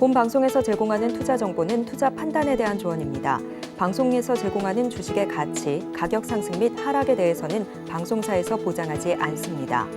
본 방송에서 제공하는 투자 정보는 투자 판단에 대한 조언입니다. 방송에서 제공하는 주식의 가치, 가격 상승 및 하락에 대해서는 방송사에서 보장하지 않습니다.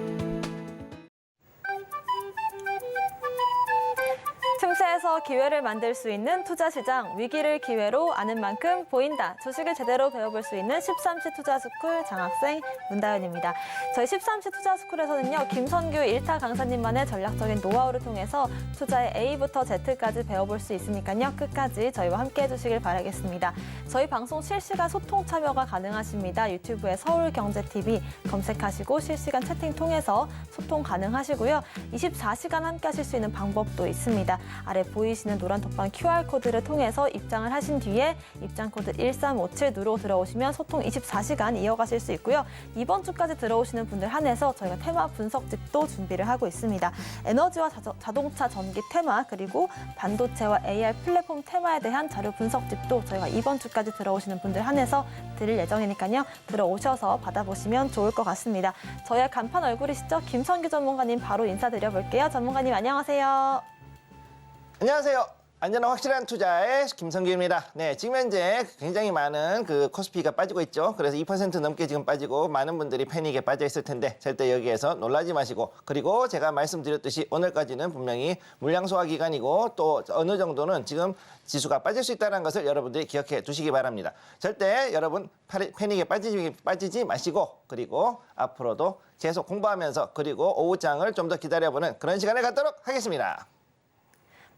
틈새에서 기회를 만들 수 있는 투자시장, 위기를 기회로 아는 만큼 보인다. 주식을 제대로 배워볼 수 있는 13시 투자스쿨 장학생 문다연입니다. 저희 13시 투자스쿨에서는요, 김선규 1타 강사님만의 전략적인 노하우를 통해서 투자의 A부터 Z까지 배워볼 수 있으니까요, 끝까지 저희와 함께 해주시길 바라겠습니다. 저희 방송 실시간 소통 참여가 가능하십니다. 유튜브에 서울경제TV 검색하시고 실시간 채팅 통해서 소통 가능하시고요. 24시간 함께 하실 수 있는 방법도 있습니다. 아래 보이시는 노란 톡방 QR코드를 통해서 입장을 하신 뒤에 입장코드 1357 누르고 들어오시면 소통 24시간 이어가실 수 있고요. 이번 주까지 들어오시는 분들 한해서 저희가 테마 분석집도 준비를 하고 있습니다. 에너지와 자동차 전기 테마, 그리고 반도체와 AR 플랫폼 테마에 대한 자료 분석집도 저희가 이번 주까지 들어오시는 분들 한해서 드릴 예정이니까요. 들어오셔서 받아보시면 좋을 것 같습니다. 저희의 간판 얼굴이시죠? 김선규 전문가님 바로 인사드려볼게요. 전문가님 안녕하세요. 안녕하세요. 안전한 확실한 투자의 김성규입니다. 네, 지금 현재 굉장히 많은 코스피가 빠지고 있죠. 그래서 2% 넘게 지금 빠지고 많은 분들이 패닉에 빠져 있을 텐데 절대 여기에서 놀라지 마시고, 그리고 제가 말씀드렸듯이 오늘까지는 분명히 물량 소화 기간이고 또 어느 정도는 지금 지수가 빠질 수 있다는 것을 여러분들이 기억해 두시기 바랍니다. 절대 여러분 패닉에 빠지지 마시고, 그리고 앞으로도 계속 공부하면서 그리고 오후장을 좀 더 기다려보는 그런 시간을 갖도록 하겠습니다.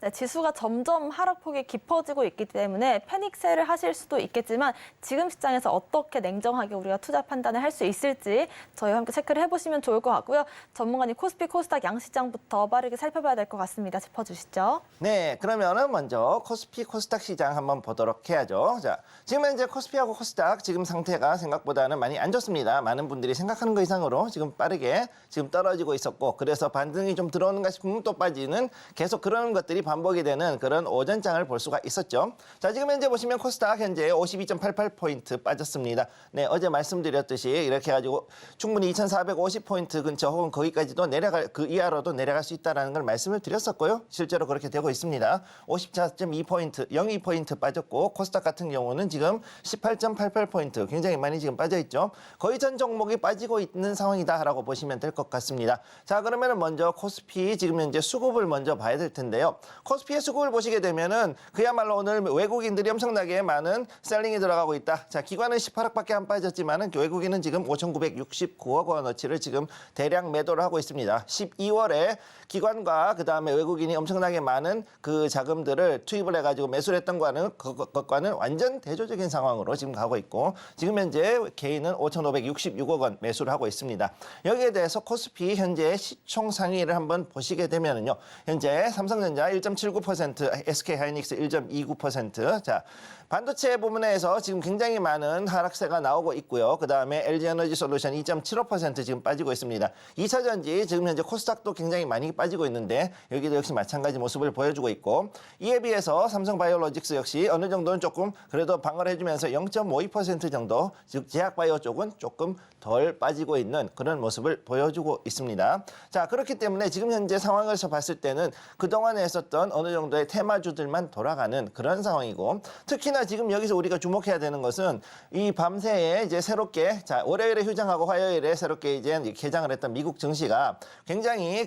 네, 지수가 점점 하락폭이 깊어지고 있기 때문에 패닉셀을 하실 수도 있겠지만 지금 시장에서 어떻게 냉정하게 우리가 투자 판단을 할 수 있을지 저희와 함께 체크를 해보시면 좋을 것 같고요. 전문가님 코스피, 코스닥 양시장부터 빠르게 살펴봐야 될 것 같습니다. 짚어주시죠. 네, 그러면은 먼저 코스피, 코스닥 시장 한번 보도록 해야죠. 자, 지금 현재 코스피하고 코스닥 지금 상태가 생각보다는 많이 안 좋습니다. 많은 분들이 생각하는 것 이상으로 지금 빠르게 지금 떨어지고 있었고, 그래서 반등이 좀 들어오는가 싶으면 또 빠지는 계속 그런 것들이 반복이 되는 그런 오전장을 볼 수가 있었죠. 자, 지금 현재 보시면 코스닥 현재 52.88포인트 빠졌습니다. 네, 어제 말씀드렸듯이 이렇게 해가지고 충분히 2450포인트 근처 혹은 거기까지도 내려갈, 그 이하로도 내려갈 수 있다는 걸 말씀을 드렸었고요. 실제로 그렇게 되고 있습니다. 54.2포인트, 02포인트 빠졌고, 코스닥 같은 경우는 지금 18.88포인트 굉장히 많이 지금 빠져있죠. 거의 전 종목이 빠지고 있는 상황이다라고 보시면 될 것 같습니다. 자, 그러면은 먼저 코스피 지금 현재 수급을 먼저 봐야 될 텐데요. 코스피의 수급을 보시게 되면은 그야말로 오늘 외국인들이 엄청나게 많은 셀링이 들어가고 있다. 자, 기관은 18억밖에 안 빠졌지만은 외국인은 지금 5,969억 원어치를 지금 대량 매도를 하고 있습니다. 12월에 기관과 그다음에 외국인이 엄청나게 많은 그 자금들을 투입을 해가지고 매수를 했던 것과는 완전 대조적인 상황으로 지금 가고 있고, 지금 현재 개인은 5,566억 원 매수를 하고 있습니다. 여기에 대해서 코스피 현재 시총 상위를 한번 보시게 되면은요, 현재 삼성전자 1.79%, SK하이닉스 1.29%. 자, 반도체 부분에서 지금 굉장히 많은 하락세가 나오고 있고요. 그다음에 LG에너지솔루션 2.75% 지금 빠지고 있습니다. 2차전지 지금 현재 코스닥도 굉장히 많이 빠지고 있는데 여기도 역시 마찬가지 모습을 보여주고 있고, 이에 비해서 삼성바이오로직스 역시 어느 정도는 조금 그래도 방어를 해주면서 0.52% 정도, 즉 제약바이오 쪽은 조금 덜 빠지고 있는 그런 모습을 보여주고 있습니다. 자, 그렇기 때문에 지금 현재 상황에서 봤을 때는 그동안에 했었던 어느 정도의 테마주들만 돌아가는 그런 상황이고, 특히나 지금 여기서 우리가 주목해야 되는 것은 이 밤새에 이제 새롭게, 자, 월요일에 휴장하고 화요일에 새롭게 이제 개장을 했던 미국 증시가 굉장히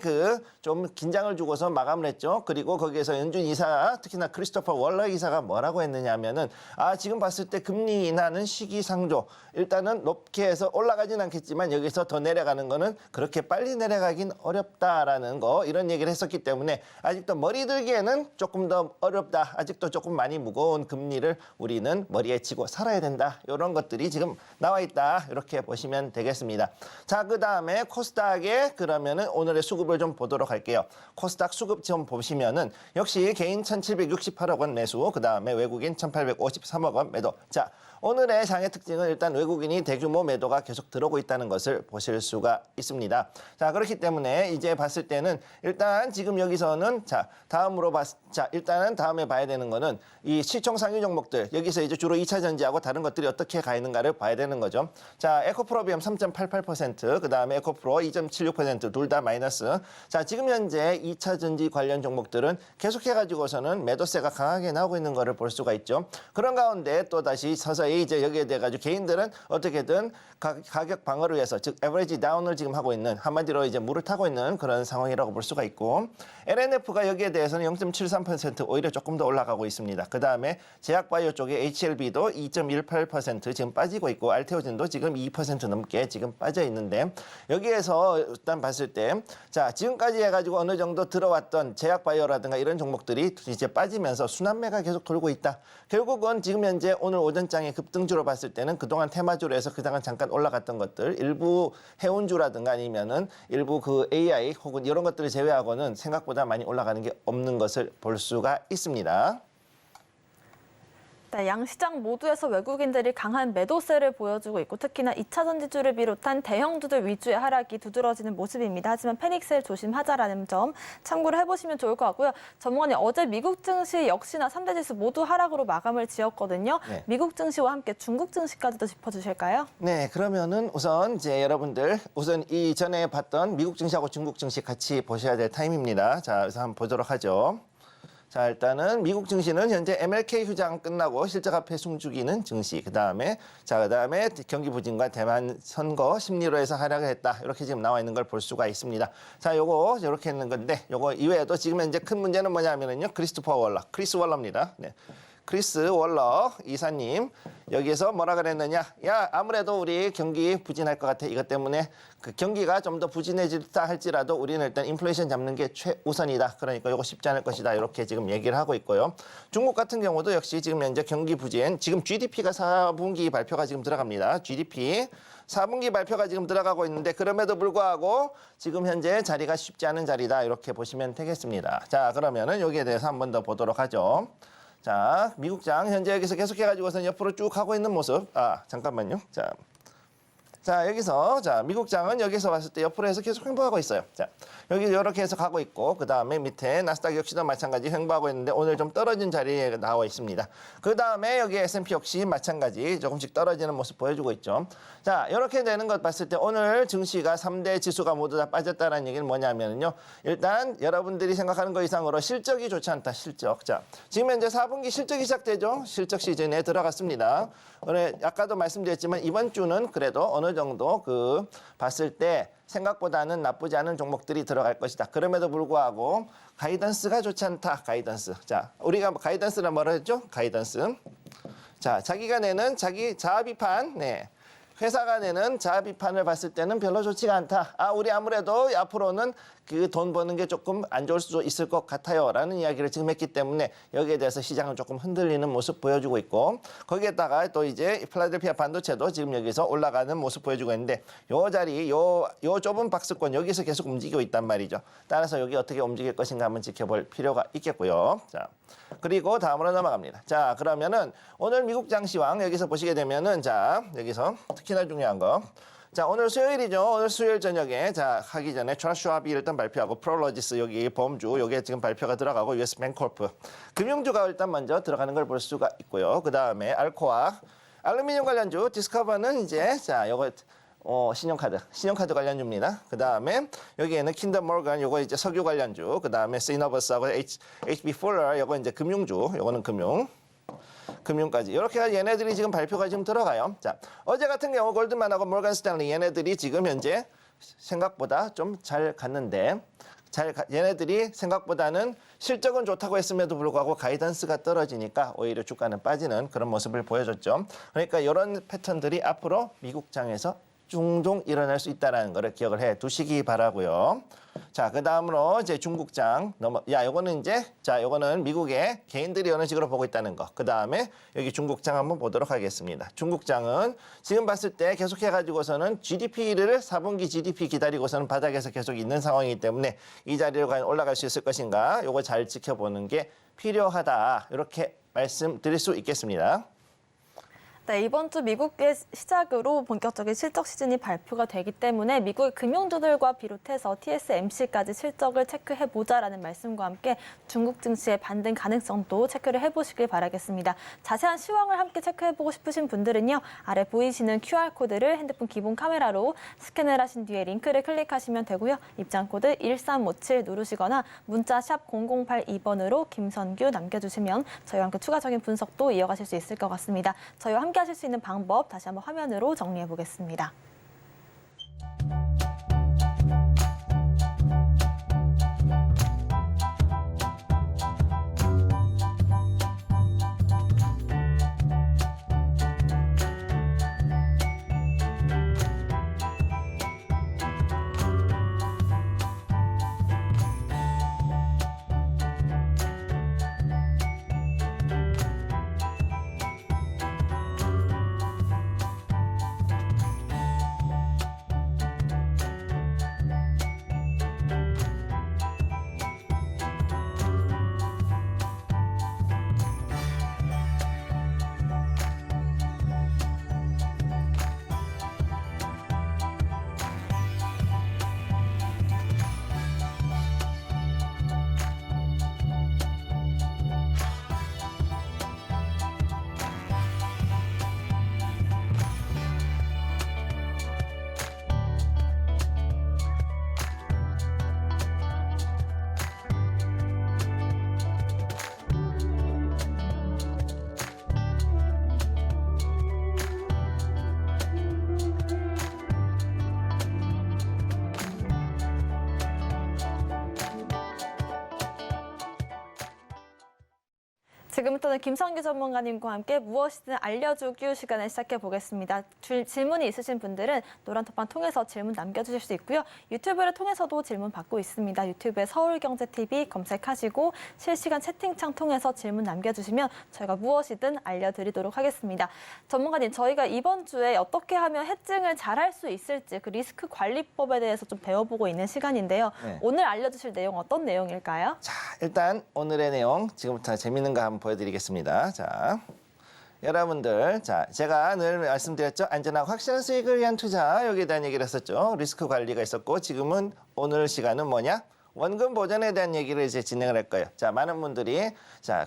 좀 긴장을 주고서 마감을 했죠. 그리고 거기에서 연준 이사, 특히나 크리스토퍼 월러 이사가 뭐라고 했느냐 하면은, 지금 봤을 때 금리 인하는 시기상조, 일단은 높게 해서 올라가진 않겠지만 여기서 더 내려가는 거는 그렇게 빨리 내려가긴 어렵다라는 거, 이런 얘기를 했었기 때문에 아직도 머리 들기에는 조금 더 어렵다. 아직도 조금 많이 무거운 금리를 우리는 머리에 치고 살아야 된다. 이런 것들이 지금 나와 있다. 이렇게 보시면 되겠습니다. 자, 그 다음에 코스닥의 그러면은 오늘의 수급을 좀 보도록 할게요. 코스닥 수급 좀 보시면은 역시 개인 1,768억 원 매수, 그 다음에 외국인 1,853억 원 매도. 자, 오늘의 장의 특징은 일단 외국인이 대규모 매도가 계속 들어오고 있다는 것을 보실 수가 있습니다. 자, 그렇기 때문에 이제 봤을 때는 일단 지금 여기서는, 자, 다음으로 자, 일단은 다음에 봐야 되는 거는 이 시총 상위 종목들, 여기서 이제 주로 2차 전지하고 다른 것들이 어떻게 가 있는가를 봐야 되는 거죠. 자, 에코프로비움 3.88%, 그 다음에 에코프로 2.76%, 둘 다 마이너스. 자, 지금 현재 2차 전지 관련 종목들은 계속해가지고서는 매도세가 강하게 나오고 있는 거를 볼 수가 있죠. 그런 가운데 또 다시 서서히 이제 여기에 대해 가지고 개인들은 어떻게든 가격 방어를 위해서, 즉 에버리지 다운을 지금 하고 있는, 한마디로 이제 물을 타고 있는 그런 상황이라고 볼 수가 있고, LNF가 여기에 대해서는 0.73% 오히려 조금 더 올라가고 있습니다. 그 다음에 제약바이오 쪽에 HLB도 2.18% 지금 빠지고 있고, 알테오진도 지금 2% 넘게 지금 빠져 있는데, 여기에서 일단 봤을 때, 자, 지금까지 해가지고 어느 정도 들어왔던 제약바이오라든가 이런 종목들이 이제 빠지면서 순환매가 계속 돌고 있다. 결국은 지금 현재 오늘 오전장의 급등주로 봤을 때는 그동안 테마주로 해서 그동안 잠깐 올라갔던 것들, 일부 해운주라든가 아니면은 일부 그 AI 혹은 이런 것들을 제외하고는 생각보다 많이 올라가는 게 없는 것을 볼 수가 있습니다. 네, 양 시장 모두에서 외국인들이 강한 매도세를 보여주고 있고 특히나 2차 전지주를 비롯한 대형주들 위주의 하락이 두드러지는 모습입니다. 하지만 패닉셀 조심하자라는 점 참고를 해보시면 좋을 것 같고요. 전문가님, 어제 미국 증시 역시나 3대 지수 모두 하락으로 마감을 지었거든요. 네. 미국 증시와 함께 중국 증시까지도 짚어주실까요? 네, 그러면은 우선 이제 여러분들 우선 이전에 봤던 미국 증시하고 중국 증시 같이 보셔야 될 타임입니다. 자, 그래서 한번 보도록 하죠. 자, 일단은 미국 증시는 현재 MLK 휴장 끝나고 실적 앞에 숨죽이는 증시. 그다음에 경기 부진과 대만 선거 심리로 해서 하락을 했다. 이렇게 지금 나와 있는 걸 볼 수가 있습니다. 자, 요거 이렇게 했는 건데 요거 이외에도 지금 현재 큰 문제는 뭐냐면은요. 크리스 월러입니다. 네. 크리스 월러 이사님 여기에서 뭐라 그랬느냐? 야, 아무래도 우리 경기 부진할 것 같아. 이것 때문에 그 경기가 좀 더 부진해질다 할지라도 우리는 일단 인플레이션 잡는 게 최우선이다. 그러니까 이거 쉽지 않을 것이다. 이렇게 지금 얘기를 하고 있고요. 중국 같은 경우도 역시 지금 현재 경기 부진, 지금 GDP가 4분기 발표가 지금 들어갑니다. GDP 4분기 발표가 지금 들어가고 있는데 그럼에도 불구하고 지금 현재 자리가 쉽지 않은 자리다. 이렇게 보시면 되겠습니다. 자, 그러면은 여기에 대해서 한 번 더 보도록 하죠. 자, 미국장 현재 여기서 계속해가지고선 옆으로 쭉 가고 있는 모습. 아, 잠깐만요. 자, 여기서 미국장은 여기서 봤을 때 옆으로 해서 계속 횡보하고 있어요. 자, 여기 이렇게 해서 가고 있고 그 다음에 밑에 나스닥 역시도 마찬가지 횡보하고 있는데 오늘 좀 떨어진 자리에 나와 있습니다. 그 다음에 여기 S&P 역시 마찬가지 조금씩 떨어지는 모습 보여주고 있죠. 자, 이렇게 되는 것 봤을 때 오늘 증시가 3대 지수가 모두 다 빠졌다는 얘기는 뭐냐면요. 일단 여러분들이 생각하는 것 이상으로 실적이 좋지 않다. 실적. 자, 지금 현재 4분기 실적이 시작되죠. 실적 시즌에 들어갔습니다. 오늘 아까도 말씀드렸지만 이번 주는 그래도 어느 정도 그 봤을 때 생각보다는 나쁘지 않은 종목들이 들어갈 것이다. 그럼에도 불구하고 가이던스가 좋지 않다. 가이던스. 자, 우리가 가이던스를 뭐라 했죠? 가이던스. 자, 자기가 내는 자기 자아 비판. 네. 회사가 내는 자아 비판을 봤을 때는 별로 좋지가 않다. 아, 우리 아무래도 앞으로는 그 돈 버는 게 조금 안 좋을 수도 있을 것 같아요. 라는 이야기를 지금 했기 때문에 여기에 대해서 시장은 조금 흔들리는 모습 보여주고 있고 거기에다가 또 이제 필라델피아 반도체도 지금 여기서 올라가는 모습 보여주고 있는데 요 자리, 요 좁은 박스권 여기서 계속 움직이고 있단 말이죠. 따라서 여기 어떻게 움직일 것인가 한번 지켜볼 필요가 있겠고요. 자, 그리고 다음으로 넘어갑니다. 자, 그러면은 오늘 미국 장시황 여기서 보시게 되면은 자, 여기서 특히나 중요한 거. 자, 오늘 수요일이죠. 오늘 수요일 저녁에 자, 하기 전에 트라슈압이 일단 발표하고 프롤로지스 여기 보험주 여기에 지금 발표가 들어가고 US 뱅콜프 금융주가 일단 먼저 들어가는 걸 볼 수가 있고요. 그다음에 알코아 알루미늄 관련주 디스커버는 이제 자, 요거 신용카드 관련주입니다. 그 다음에 여기에는 킨더 모건, 요거 이제 석유 관련주, 그 다음에 시너버스하고 HB 풀러, 요거 이제 금융주, 요거는 금융까지. 이렇게 얘네들이 지금 발표가 지금 들어가요. 자, 어제 같은 경우 골드만하고 모건 스탠리 얘네들이 지금 현재 생각보다 좀 잘 갔는데, 얘네들이 생각보다는 실적은 좋다고 했음에도 불구하고 가이던스가 떨어지니까 오히려 주가는 빠지는 그런 모습을 보여줬죠. 그러니까 이런 패턴들이 앞으로 미국장에서 종종 일어날 수 있다는 것을 기억을 해 두시기 바라고요. 자, 그 다음으로 이제 중국장 요거는 미국의 개인들이 어느 식으로 보고 있다는 거. 그 다음에 여기 중국장 한번 보도록 하겠습니다. 중국장은 지금 봤을 때 계속해가지고서는 GDP를 4분기 GDP 기다리고서는 바닥에서 계속 있는 상황이기 때문에 이 자리로 과연 올라갈 수 있을 것인가? 요거 잘 지켜보는 게 필요하다. 이렇게 말씀드릴 수 있겠습니다. 네, 이번 주 미국의 시작으로 본격적인 실적 시즌이 발표가 되기 때문에 미국의 금융주들과 비롯해서 TSMC까지 실적을 체크해보자라는 말씀과 함께 중국 증시의 반등 가능성도 체크를 해보시길 바라겠습니다. 자세한 시황을 함께 체크해보고 싶으신 분들은요. 아래 보이시는 QR코드를 핸드폰 기본 카메라로 스캔을 하신 뒤에 링크를 클릭하시면 되고요. 입장코드 1357 누르시거나 문자 샵 0082번으로 김선규 남겨주시면 저희와 함께 추가적인 분석도 이어가실 수 있을 것 같습니다. 저희와 함께 하실 수 있는 방법 다시 한번 화면으로 정리해 보겠습니다. 지금부터는 김선규 전문가님과 함께 무엇이든 알려주기 시간을 시작해 보겠습니다. 질문이 있으신 분들은 노란 톡방 통해서 질문 남겨주실 수 있고요. 유튜브를 통해서도 질문 받고 있습니다. 유튜브에 서울경제TV 검색하시고 실시간 채팅창 통해서 질문 남겨주시면 저희가 무엇이든 알려드리도록 하겠습니다. 전문가님, 저희가 이번 주에 어떻게 하면 해증을 잘할 수 있을지 그 리스크 관리법에 대해서 좀 배워보고 있는 시간인데요. 네. 오늘 알려주실 내용 어떤 내용일까요? 자, 일단 오늘의 내용 지금부터 재밌는 거 한번 보여드리겠습니다. 자, 여러분들, 자, 제가 늘 말씀드렸죠. 안전하고 확실한 수익을 위한 투자, 여기에 대한 얘기를 했었죠. 리스크 관리가 있었고, 지금은 오늘 시간은 뭐냐? 원금 보전에 대한 얘기를 이제 진행을 할 거예요. 자,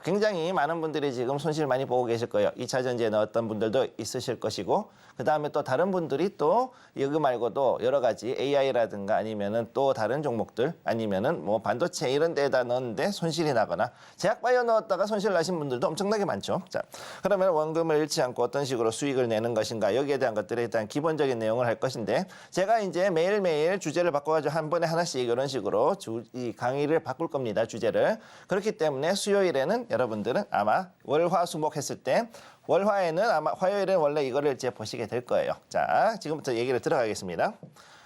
굉장히 많은 분들이 지금 손실 많이 보고 계실 거예요. 2차 전지에 넣었던 분들도 있으실 것이고, 그 다음에 또 다른 분들이 또 여기 말고도 여러 가지 AI라든가 아니면은 또 다른 종목들 아니면은 뭐 반도체 이런 데에다 넣었는데 손실이 나거나 제약바이오 넣었다가 손실 나신 분들도 엄청나게 많죠. 자, 그러면 원금을 잃지 않고 어떤 식으로 수익을 내는 것인가 여기에 대한 것들에 일단 기본적인 내용을 할 것인데 제가 이제 매일매일 주제를 바꿔가지고 한 번에 하나씩 이런 식으로 이 강의를 바꿀 겁니다. 주제를. 그렇기 때문에 수요일에는 여러분들은 아마 월화수목 했을 때 월화에는 아마 화요일에는 원래 이거를 이제 보시게 될 거예요. 자, 지금부터 얘기를 들어가겠습니다.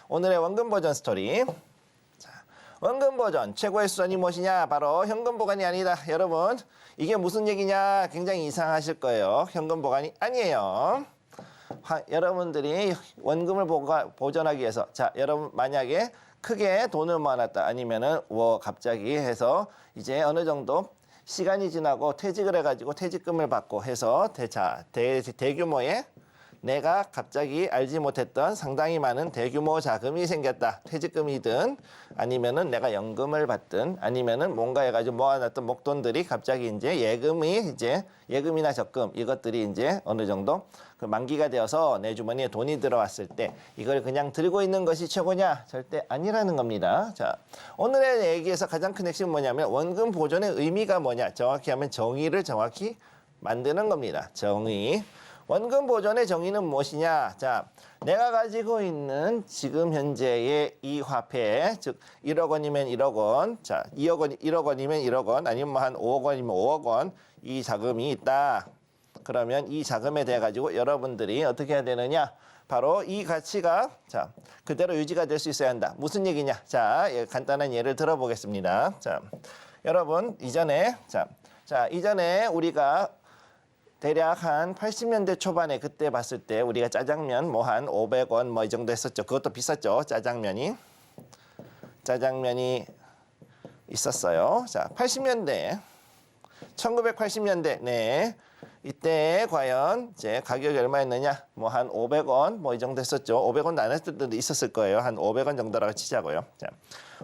오늘의 원금 보전 스토리. 자, 원금 보전 최고의 수단이 무엇이냐? 바로 현금 보관이 아니다. 여러분, 이게 무슨 얘기냐? 굉장히 이상하실 거예요. 현금 보관이 아니에요. 여러분들이 원금을 보존하기 위해서 자, 여러분 만약에 크게 돈을 모아놨다 아니면은 갑자기 해서 이제 어느 정도 시간이 지나고 퇴직을 해가지고 퇴직금을 받고 해서 대규모의 내가 갑자기 알지 못했던 상당히 많은 대규모 자금이 생겼다. 퇴직금이든 아니면은 내가 연금을 받든 아니면은 뭔가 해가지고 모아놨던 목돈들이 갑자기 이제 예금이나 적금 이것들이 이제 어느 정도 그 만기가 되어서 내 주머니에 돈이 들어왔을 때 이걸 그냥 들고 있는 것이 최고냐? 절대 아니라는 겁니다. 자, 오늘의 얘기에서 가장 큰 핵심은 뭐냐면 원금 보존의 의미가 뭐냐? 정확히 하면 정의를 정확히 만드는 겁니다. 정의. 원금 보존의 정의는 무엇이냐? 자, 내가 가지고 있는 지금 현재의 이 화폐, 즉 1억 원이면 1억 원, 자, 1억 원이면 1억 원, 아니면 뭐 한 5억 원이면 5억 원, 이 자금이 있다. 그러면 이 자금에 대해 가지고 여러분들이 어떻게 해야 되느냐? 바로 이 가치가 자, 그대로 유지가 될 수 있어야 한다. 무슨 얘기냐? 자, 간단한 예를 들어보겠습니다. 자, 여러분 이전에 우리가 대략 한 80년대 초반에 그때 봤을 때 우리가 짜장면 뭐 한 500원 뭐 이 정도 했었죠. 그것도 비쌌죠. 짜장면이 있었어요. 자, 1980년대 네. 이때 과연 이제 가격이 얼마였느냐? 뭐 한 500원 뭐 이 정도 했었죠. 500원도 안 했을 때도 있었을 거예요. 한 500원 정도라고 치자고요. 자,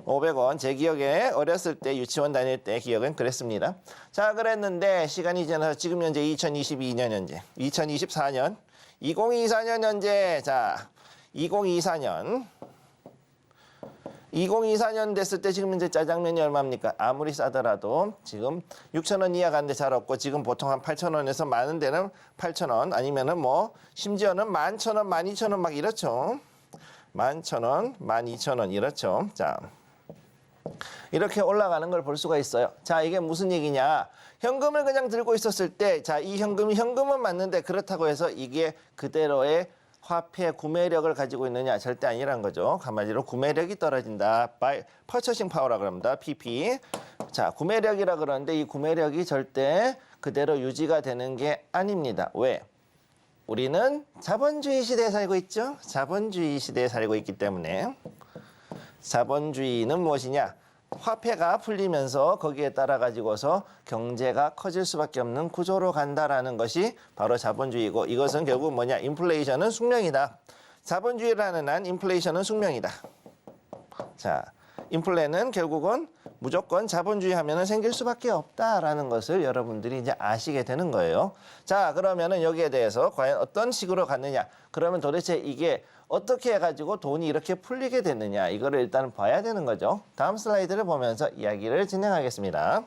500원. 제 기억에 어렸을 때 유치원 다닐 때 기억은 그랬습니다. 자, 그랬는데 시간이 지나서 지금 현재 2022년 현재 2024년 2024년 현재 자, 2024년 됐을 때 지금 이제 짜장면이 얼마입니까? 아무리 싸더라도 지금 6,000원 이하 가는데 잘 없고 지금 보통 한 8,000원에서 많은 데는 8,000원 아니면은 뭐 심지어는 11,000원, 12,000원 막 이렇죠. 11,000원, 12,000원 이렇죠. 자, 이렇게 올라가는 걸 볼 수가 있어요. 자, 이게 무슨 얘기냐? 현금을 그냥 들고 있었을 때, 자, 이 현금은 맞는데 그렇다고 해서 이게 그대로의 화폐 구매력을 가지고 있느냐? 절대 아니란 거죠. 한마디로 구매력이 떨어진다. Purchasing Power라 그럽니다. PP. 자, 구매력이라 그러는데 이 구매력이 절대 그대로 유지가 되는 게 아닙니다. 왜? 우리는 자본주의 시대에 살고 있죠. 자본주의 시대에 살고 있기 때문에 자본주의는 무엇이냐? 화폐가 풀리면서 거기에 따라 가지고서 경제가 커질 수밖에 없는 구조로 간다라는 것이 바로 자본주의고 이것은 결국 뭐냐? 인플레이션은 숙명이다. 자본주의라는 한 인플레이션은 숙명이다. 자, 인플레는 결국은 무조건 자본주의 하면은 생길 수밖에 없다라는 것을 여러분들이 이제 아시게 되는 거예요. 자, 그러면은 여기에 대해서 과연 어떤 식으로 갔느냐? 그러면 도대체 이게 어떻게 해가지고 돈이 이렇게 풀리게 됐느냐? 이거를 일단 봐야 되는 거죠. 다음 슬라이드를 보면서 이야기를 진행하겠습니다.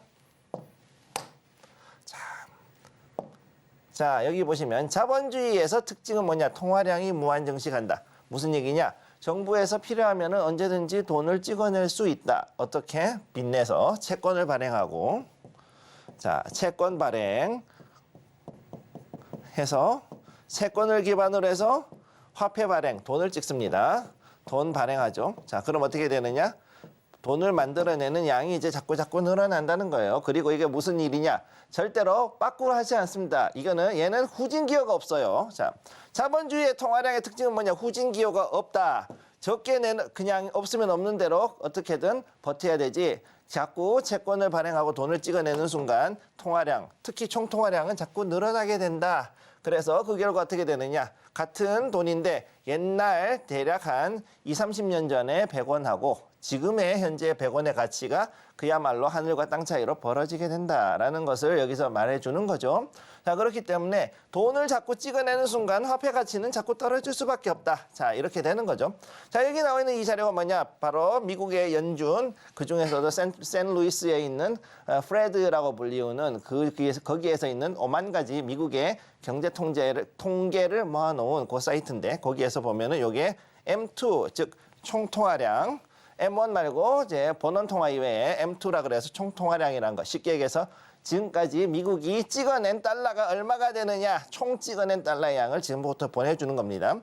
자, 여기 보시면 자본주의에서 특징은 뭐냐? 통화량이 무한정식한다. 무슨 얘기냐? 정부에서 필요하면 언제든지 돈을 찍어낼 수 있다. 어떻게? 빚내서 채권을 발행하고 자, 채권 발행해서 채권을 기반으로 해서 화폐 발행, 돈을 찍습니다. 돈 발행하죠. 자, 그럼 어떻게 되느냐? 돈을 만들어내는 양이 이제 자꾸 늘어난다는 거예요. 그리고 이게 무슨 일이냐? 절대로 빠꾸를 하지 않습니다. 얘는 후진 기여가 없어요. 자, 자본주의의 통화량의 특징은 뭐냐? 후진 기여가 없다. 적게 내는 그냥 없으면 없는 대로 어떻게든 버텨야 되지. 자꾸 채권을 발행하고 돈을 찍어내는 순간 통화량, 특히 총통화량은 자꾸 늘어나게 된다. 그래서 그 결과 어떻게 되느냐? 같은 돈인데 옛날 대략 한 20-30년 전에 100원하고 지금의 현재 100원의 가치가 그야말로 하늘과 땅 차이로 벌어지게 된다라는 것을 여기서 말해주는 거죠. 자, 그렇기 때문에 돈을 자꾸 찍어내는 순간 화폐 가치는 자꾸 떨어질 수밖에 없다. 자, 이렇게 되는 거죠. 자, 여기 나와 있는 이 자료가 뭐냐? 바로 미국의 연준, 그중에서도 샌루이스에 있는 프레드라고 불리우는 거기에서 있는 5만 가지 미국의 경제 통계를 모아놓은 그 사이트인데 거기에서 보면은 요게 M2, 즉 총통화량, M1 말고 이제 본원통화 이외에 M2라 그래서 총통화량이라는 거. 쉽게 얘기해서 지금까지 미국이 찍어낸 달러가 얼마가 되느냐, 총 찍어낸 달러의 양을 지금부터 보내주는 겁니다.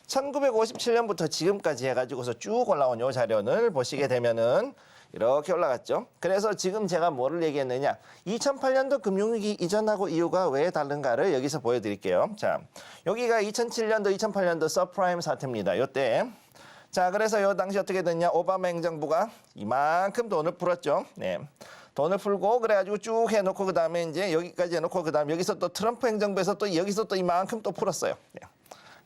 1957년부터 지금까지 해가지고서 쭉 올라온 요 자료를 보시게 되면은 이렇게 올라갔죠. 그래서 지금 제가 뭐를 얘기했느냐, 2008년도 금융위기 이전하고 이후가 왜 다른가를 여기서 보여드릴게요. 자, 여기가 2007년도, 2008년도 서프라임 사태입니다. 요때. 자, 그래서 요 당시 어떻게 됐냐, 오바마 행정부가 이만큼 돈을 풀었죠. 네. 돈을 풀고 그래가지고 쭉 해놓고 그 다음에 이제 여기까지 해놓고 그 다음에 여기서 또 트럼프 행정부에서 또 여기서 또 이만큼 또 풀었어요. 네,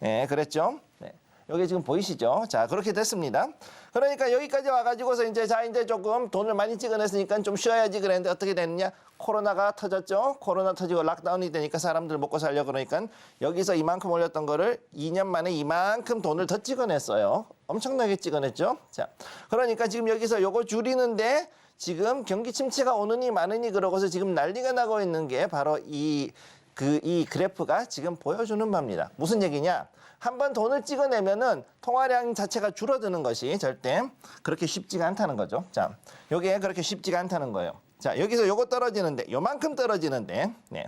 네, 그랬죠. 네. 여기 지금 보이시죠? 자, 그렇게 됐습니다. 그러니까 여기까지 와가지고서 이제 조금 돈을 많이 찍어냈으니까 좀 쉬어야지 그랬는데 어떻게 됐느냐? 코로나가 터졌죠? 코로나 터지고 락다운이 되니까 사람들 먹고 살려 그러니까 여기서 이만큼 올렸던 거를 2년 만에 이만큼 돈을 더 찍어냈어요. 엄청나게 찍어냈죠? 자, 그러니까 지금 여기서 요거 줄이는데 지금 경기 침체가 오느니 마느니 그러고서 지금 난리가 나고 있는 게 바로 이 그래프가 지금 보여주는 바입니다. 무슨 얘기냐? 한번 돈을 찍어내면은 통화량 자체가 줄어드는 것이 절대 그렇게 쉽지가 않다는 거죠. 자, 요게 그렇게 쉽지가 않다는 거예요. 자, 여기서 요거 떨어지는데, 요만큼 떨어지는데, 네.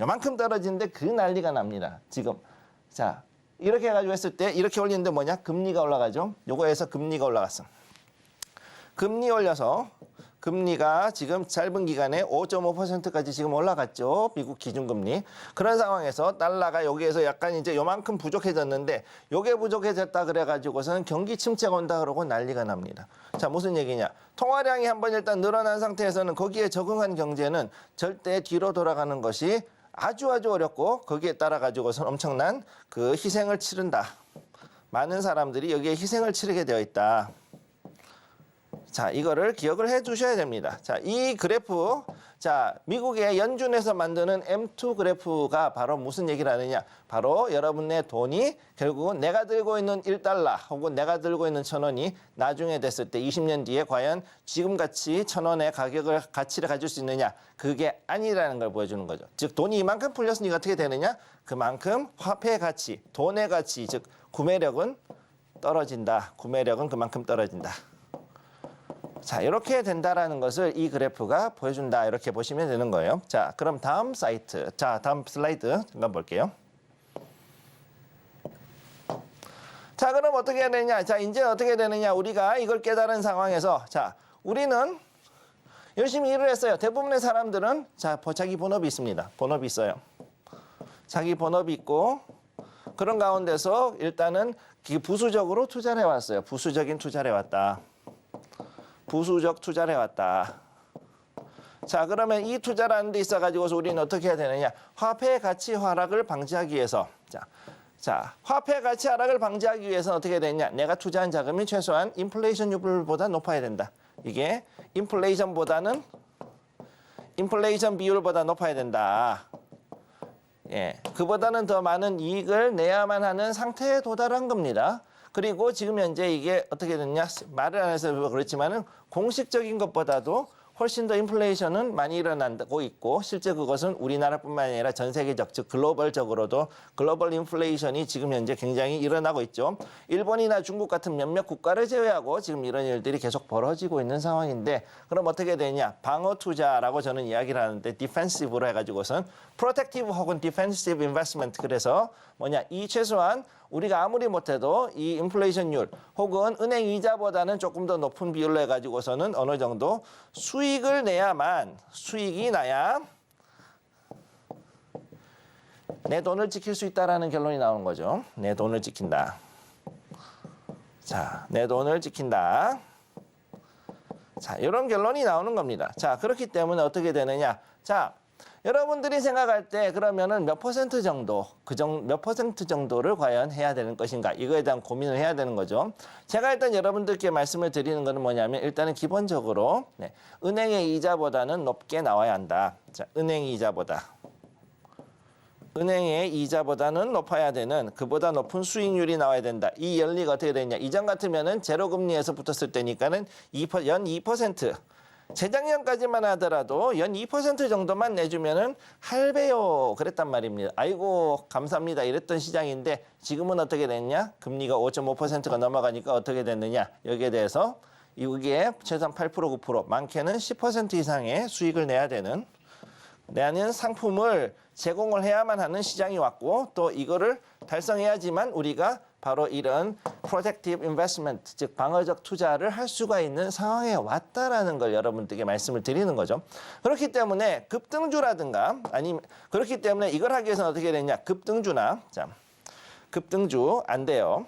요만큼 떨어지는데 그 난리가 납니다. 지금. 자, 이렇게 해가지고 했을 때 이렇게 올리는데 뭐냐? 금리가 올라가죠. 요거에서 금리가 올라갔어. 금리 올려서 금리가 지금 짧은 기간에 5.5%까지 지금 올라갔죠. 미국 기준금리. 그런 상황에서 달러가 여기에서 약간 이제 요만큼 부족해졌는데 요게 부족해졌다 그래가지고서는 경기 침체가 온다 그러고 난리가 납니다. 자, 무슨 얘기냐. 통화량이 한번 일단 늘어난 상태에서는 거기에 적응한 경제는 절대 뒤로 돌아가는 것이 아주 어렵고 거기에 따라 가지고선 엄청난 그 희생을 치른다. 많은 사람들이 여기에 희생을 치르게 되어 있다. 자, 이거를 기억을 해 두셔야 됩니다. 자, 이 그래프, 자, 미국의 연준에서 만드는 M2 그래프가 바로 무슨 얘기를 하느냐. 바로 여러분의 돈이 결국은 내가 들고 있는 1달러 혹은 내가 들고 있는 1,000원이 나중에 됐을 때 20년 뒤에 과연 지금같이 1,000원의 가치를 가질 수 있느냐. 그게 아니라는 걸 보여주는 거죠. 즉, 돈이 이만큼 풀렸으니까 어떻게 되느냐. 그만큼 화폐의 가치, 돈의 가치, 즉 구매력은 떨어진다. 구매력은 그만큼 떨어진다. 자, 이렇게 된다라는 것을 이 그래프가 보여준다. 이렇게 보시면 되는 거예요. 자, 그럼 다음 사이트. 자, 다음 슬라이드 잠깐 볼게요. 자, 그럼 어떻게 해야 되느냐? 자, 이제 어떻게 되느냐? 우리가 이걸 깨달은 상황에서 자, 우리는 열심히 일을 했어요. 대부분의 사람들은 자, 자기 본업이 있습니다. 본업이 있어요. 자기 본업이 있고 그런 가운데서 일단은 부수적으로 투자를 해왔어요. 부수적인 투자를 해왔다. 부수적 투자를 해왔다. 자, 그러면 이 투자라는 데 있어가지고서 우리는 어떻게 해야 되느냐. 화폐의 가치 하락을 방지하기 위해서. 자, 화폐 가치 하락을 방지하기 위해서는 어떻게 해야 되느냐. 내가 투자한 자금이 최소한 인플레이션율보다 높아야 된다. 이게 인플레이션 비율보다 높아야 된다. 예, 그보다는 더 많은 이익을 내야만 하는 상태에 도달한 겁니다. 그리고 지금 현재 이게 어떻게 됐냐 말을 안 해서 그렇지만은 공식적인 것보다도 훨씬 더 인플레이션은 많이 일어나고 있고 실제 그것은 우리나라뿐만 아니라 전 세계적 즉 글로벌적으로도 글로벌 인플레이션이 지금 현재 굉장히 일어나고 있죠. 일본이나 중국 같은 몇몇 국가를 제외하고 지금 이런 일들이 계속 벌어지고 있는 상황인데 그럼 어떻게 되냐 방어 투자라고 저는 이야기를 하는데 디펜시브로 해가지고선 프로텍티브 혹은 디펜시브 인베스트먼트 그래서 뭐냐 이 최소한 우리가 아무리 못해도 이 인플레이션율 혹은 은행 이자보다는 조금 더 높은 비율로 해가지고서는 어느 정도 수익을 내야만 수익이 나야 내 돈을 지킬 수 있다라는 결론이 나오는 거죠. 내 돈을 지킨다. 자, 내 돈을 지킨다. 자, 이런 결론이 나오는 겁니다. 자, 그렇기 때문에 어떻게 되느냐? 자, 여러분들이 생각할 때 그러면은 몇 퍼센트 정도, 몇 퍼센트 정도를 과연 해야 되는 것인가? 이거에 대한 고민을 해야 되는 거죠. 제가 일단 여러분들께 말씀을 드리는 것은 뭐냐면 일단은 기본적으로 은행의 이자보다는 높게 나와야 한다. 자, 은행의 이자보다는 높아야 되는 그보다 높은 수익률이 나와야 된다. 이 연리가 어떻게 되냐? 이전 같으면은 제로 금리에서 붙었을 때니까는 연 2%. 재작년까지만 하더라도 연 2% 정도만 내주면은 할배요 그랬단 말입니다. 아이고 감사합니다 이랬던 시장인데 지금은 어떻게 됐냐? 금리가 5.5%가 넘어가니까 어떻게 됐느냐? 여기에 대해서 이게 최소한 8% 9% 많게는 10% 이상의 수익을 내야 되는 상품을 제공을 해야만 하는 시장이 왔고 또 이거를 달성해야지만 우리가 바로 이런 protective investment, 즉 방어적 투자를 할 수가 있는 상황에 왔다라는 걸 여러분들께 말씀을 드리는 거죠. 그렇기 때문에 급등주라든가 아니면 그렇기 때문에 이걸 하기 위해서는 어떻게 되냐? 급등주나 급등주 안 돼요.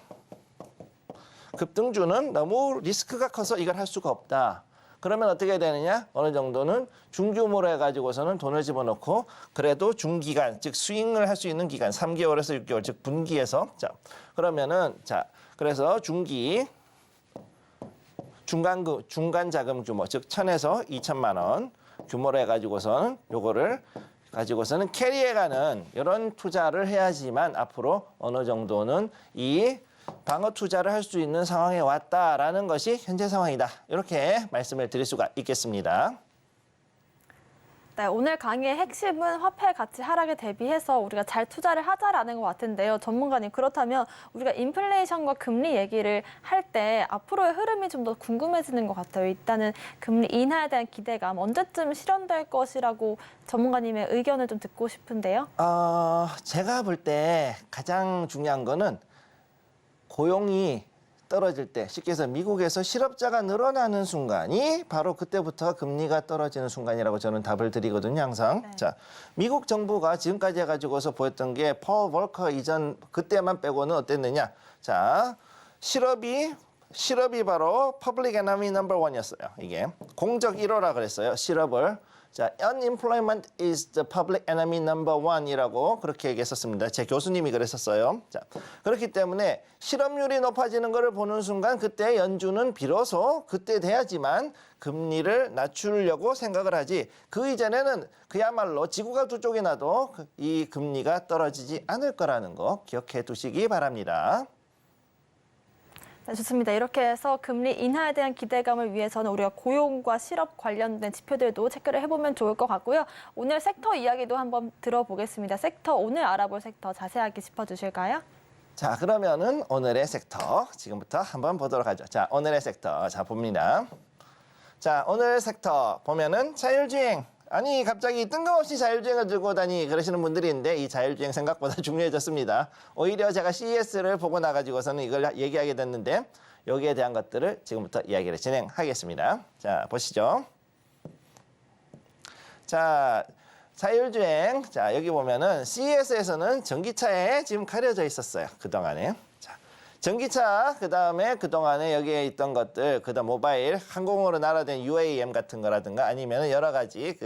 급등주는 너무 리스크가 커서 이걸 할 수가 없다. 그러면 어떻게 되느냐? 어느 정도는 중규모로 해가지고서는 돈을 집어넣고 그래도 중기간, 즉 스윙을 할 수 있는 기간 3개월에서 6개월, 즉 분기에서 그러면은 그래서 중간 자금 규모, 즉 1,000에서 2,000만 원 규모로 해가지고서는 요거를 가지고서는 캐리해가는 이런 투자를 해야지만 앞으로 어느 정도는 이 방어 투자를 할 수 있는 상황에 왔다라는 것이 현재 상황이다. 이렇게 말씀을 드릴 수가 있겠습니다. 네, 오늘 강의의 핵심은 화폐 가치 하락에 대비해서 우리가 잘 투자를 하자라는 것 같은데요. 전문가님, 그렇다면 우리가 인플레이션과 금리 얘기를 할 때 앞으로의 흐름이 좀 더 궁금해지는 것 같아요. 일단은 금리 인하에 대한 기대감 언제쯤 실현될 것이라고 전문가님의 의견을 좀 듣고 싶은데요. 제가 볼 때 가장 중요한 거는 고용이 떨어질 때 쉽게 해서 미국에서 실업자가 늘어나는 순간이 바로 그때부터 금리가 떨어지는 순간이라고 저는 답을 드리거든요, 항상. 네. 자, 미국 정부가 지금까지 해가지고서 보였던 게 펄 월커 이전 그때만 빼고는 어땠느냐? 자, 실업이 실업이 바로 public enemy number one이었어요. 이게 공적 1호라 그랬어요. 실업을. 자, unemployment is the public enemy number one이라고 그렇게 얘기했었습니다. 제 교수님이 그랬었어요. 자, 그렇기 때문에 실업률이 높아지는 것을 보는 순간 그때 연준은 비로소 그때 돼야지만 금리를 낮추려고 생각을 하지 그 이전에는 그야말로 지구가 두 쪽이 나도 이 금리가 떨어지지 않을 거라는 거 기억해 두시기 바랍니다. 네, 좋습니다. 이렇게 해서 금리 인하에 대한 기대감을 위해서는 우리가 고용과 실업 관련된 지표들도 체크를 해보면 좋을 것 같고요. 오늘 섹터 이야기도 한번 들어보겠습니다. 섹터, 오늘 알아볼 섹터 자세하게 짚어주실까요? 자, 그러면은 오늘의 섹터 지금부터 한번 보도록 하죠. 자, 오늘의 섹터 자 봅니다. 자, 오늘 섹터 보면은 자율주행. 아니 갑자기 뜬금없이 자율주행을 들고 다니 그러시는 분들이 있는데 이 자율주행 생각보다 중요해졌습니다. 오히려 제가 CES를 보고 나가지고서는 이걸 얘기하게 됐는데 여기에 대한 것들을 지금부터 이야기를 진행하겠습니다. 자, 보시죠. 자, 자율주행. 자, 여기 보면은 CES에서는 전기차에 지금 가려져 있었어요. 그동안에. 자, 전기차, 그 다음에 그동안에 여기에 있던 것들, 그 다음 모바일, 항공으로 날아다니는 UAM 같은 거라든가 아니면 여러 가지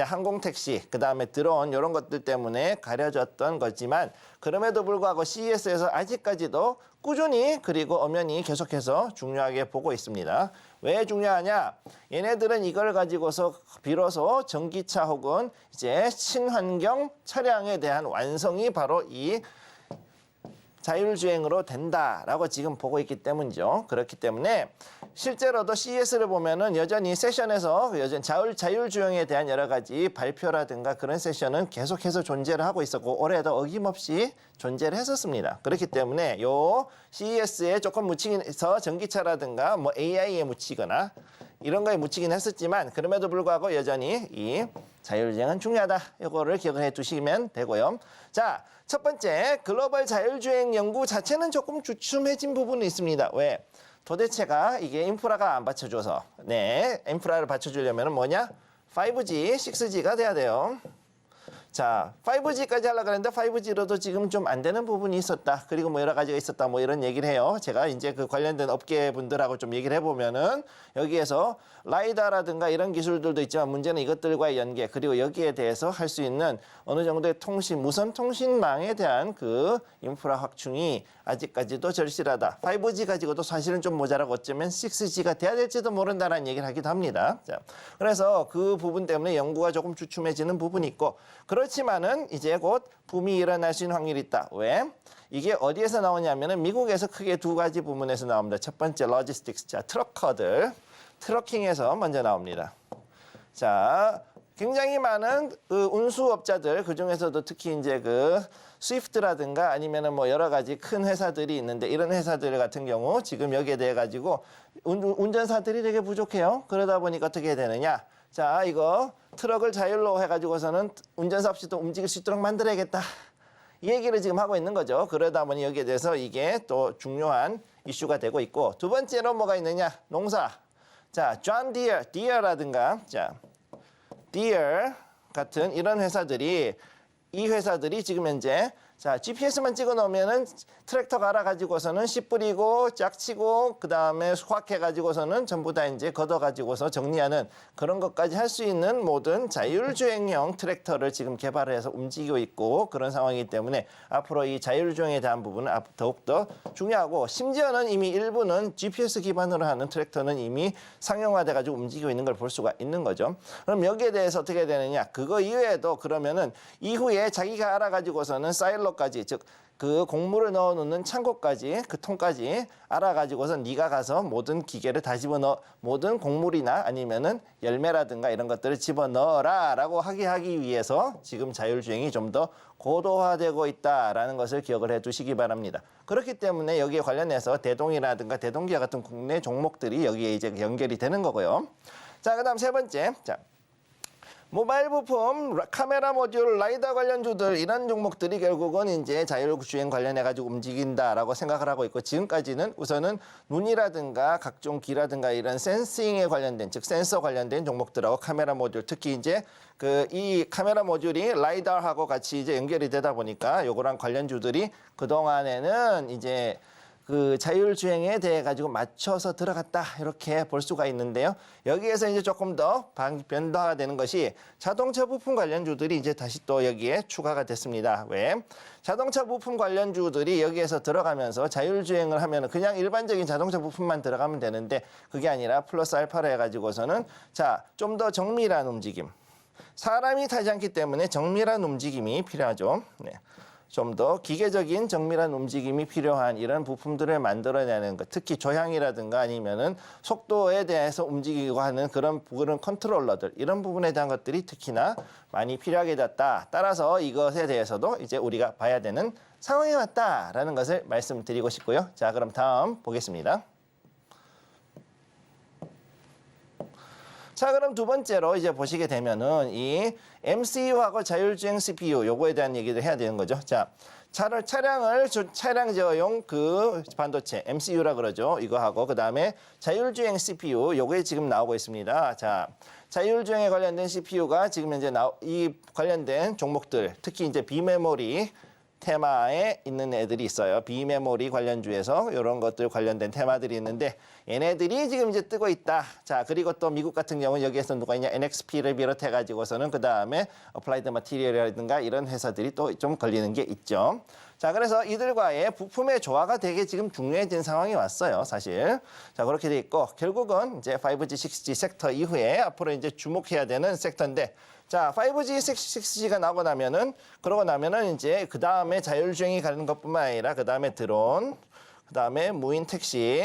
항공 택시, 그 다음에 드론, 이런 것들 때문에 가려졌던 거지만 그럼에도 불구하고 CES에서 아직까지도 꾸준히 그리고 엄연히 계속해서 중요하게 보고 있습니다. 왜 중요하냐? 얘네들은 이걸 가지고서 비로소 전기차 혹은 이제 친환경 차량에 대한 완성이 바로 이 자율주행으로 된다라고 지금 보고 있기 때문이죠. 그렇기 때문에 실제로도 CES를 보면은 여전히 세션에서 여전히 자율주행에 대한 여러 가지 발표라든가 그런 세션은 계속해서 존재를 하고 있었고 올해도 어김없이 존재를 했었습니다. 그렇기 때문에 요 CES에 조금 묻히면서 전기차라든가 뭐 AI에 묻히거나 이런 거에 묻히긴 했었지만 그럼에도 불구하고 여전히 이 자율주행은 중요하다. 이거를 기억을 해 두시면 되고요. 자, 첫 번째 글로벌 자율주행 연구 자체는 조금 주춤해진 부분이 있습니다. 왜? 도대체가 이게 인프라가 안 받쳐줘서 인프라를 받쳐주려면 뭐냐? 5G, 6G가 돼야 돼요. 자, 5G까지 하려고 했는데 5G로도 지금 좀 안 되는 부분이 있었다. 그리고 뭐 여러 가지가 있었다. 뭐 이런 얘기를 해요. 제가 이제 그 관련된 업계 분들하고 좀 얘기를 해보면은 여기에서 라이다라든가 이런 기술들도 있지만 문제는 이것들과의 연계 그리고 여기에 대해서 할 수 있는 어느 정도의 무선 통신망에 대한 그 인프라 확충이 아직까지도 절실하다. 5G 가지고도 사실은 좀 모자라고 어쩌면 6G가 돼야 될지도 모른다는 얘기를 하기도 합니다. 자, 그래서 그 부분 때문에 연구가 조금 주춤해지는 부분이 있고 그렇지만은 이제 곧 붐이 일어날 수 있는 확률이 있다. 왜? 이게 어디에서 나오냐면은 미국에서 크게 두 가지 부문에서 나옵니다. 첫 번째 로지스틱스, 자 트럭커들, 트러킹에서 먼저 나옵니다. 자, 굉장히 많은 그 운수업자들 그 중에서도 특히 이제 그 스위프트라든가 아니면은 뭐 여러 가지 큰 회사들이 있는데 이런 회사들 같은 경우 지금 여기에 대해 가지고 운전사들이 되게 부족해요. 그러다 보니까 어떻게 되느냐? 자, 이거 트럭을 자율로 해가지고서는 운전사 없이 또 움직일 수 있도록 만들어야겠다. 이 얘기를 지금 하고 있는 거죠. 그러다 보니 여기에 대해서 이게 또 중요한 이슈가 되고 있고 두 번째로 뭐가 있느냐? 농사. 자, 존 디어라든가 자, 디어 같은 이런 회사들이 이 회사들이 지금 현재 자, GPS만 찍어 놓으면은 트랙터가 알아가지고서는 씨 뿌리고 짝치고 그 다음에 수확해가지고서는 전부 다 이제 걷어가지고서 정리하는 그런 것까지 할 수 있는 모든 자율주행형 트랙터를 지금 개발을 해서 움직이고 있고 그런 상황이기 때문에 앞으로 이 자율주행에 대한 부분은 더욱더 중요하고 심지어는 이미 일부는 GPS 기반으로 하는 트랙터는 이미 상용화돼가지고 움직이고 있는 걸 볼 수가 있는 거죠. 그럼 여기에 대해서 어떻게 되느냐? 그거 이외에도 그러면은 이후에 자기가 알아가지고서는 사일로까지 즉 그 곡물을 넣어놓는 창고까지 그 통까지 알아가지고서 네가 가서 모든 기계를 다 집어넣어 모든 곡물이나 아니면은 열매라든가 이런 것들을 집어넣어라라고 하기 위해서 지금 자율주행이 좀 더 고도화되고 있다라는 것을 기억을 해두시기 바랍니다. 그렇기 때문에 여기에 관련해서 대동이라든가 대동기아 같은 국내 종목들이 여기에 이제 연결이 되는 거고요. 자, 그다음 세 번째. 자. 모바일 부품, 카메라 모듈, 라이다 관련주들 이런 종목들이 결국은 이제 자율주행 관련해 가지고 움직인다라고 생각을 하고 있고 지금까지는 우선은 눈이라든가 각종 기라든가 이런 센싱에 관련된 즉 센서 관련된 종목들하고 카메라 모듈 특히 이제 그 이 카메라 모듈이 라이다하고 같이 이제 연결이 되다 보니까 요거랑 관련주들이 그 동안에는 이제 그 자율주행에 대해 가지고 맞춰서 들어갔다 이렇게 볼 수가 있는데요. 여기에서 이제 조금 더 변화가 되는 것이 자동차 부품 관련주들이 이제 다시 또 여기에 추가가 됐습니다. 왜? 자동차 부품 관련주들이 여기에서 들어가면서 자율주행을 하면 그냥 일반적인 자동차 부품만 들어가면 되는데 그게 아니라 플러스 알파로 해가지고서는 자, 좀 더 정밀한 움직임. 사람이 타지 않기 때문에 정밀한 움직임이 필요하죠. 네. 좀 더 기계적인 정밀한 움직임이 필요한 이런 부품들을 만들어내는 것, 특히 조향이라든가 아니면은 속도에 대해서 움직이고 하는 그런 컨트롤러들, 이런 부분에 대한 것들이 특히나 많이 필요하게 됐다. 따라서 이것에 대해서도 이제 우리가 봐야 되는 상황이 왔다라는 것을 말씀드리고 싶고요. 자, 그럼 다음 보겠습니다. 자, 그럼 두 번째로 이제 보시게 되면은 이 MCU하고 자율주행 CPU 요거에 대한 얘기를 해야 되는 거죠. 자, 차량용 그 반도체 MCU라 그러죠. 이거하고 그다음에 자율주행 CPU 요거에 지금 나오고 있습니다. 자, 자율주행에 관련된 CPU가 지금 현재 이 관련된 종목들, 특히 이제 비메모리 테마에 있는 애들이 있어요. 비메모리 관련주에서 이런 것들 관련된 테마들이 있는데 얘네들이 지금 이제 뜨고 있다. 자, 그리고 또 미국 같은 경우는 여기에서 누가 있냐? NXP를 비롯해 가지고서는 그다음에 어플라이드 마티리얼이라든가 이런 회사들이 또 좀 걸리는 게 있죠. 자, 그래서 이들과의 부품의 조화가 되게 지금 중요해진 상황이 왔어요, 사실. 자, 그렇게 돼 있고 결국은 이제 5G, 6G 섹터 이후에 앞으로 이제 주목해야 되는 섹터인데 자, 5G, 6G가 나오고 나면은 그러고 나면은 이제 그 다음에 자율주행이 가는 것뿐만 아니라 그 다음에 드론, 그 다음에 무인 택시,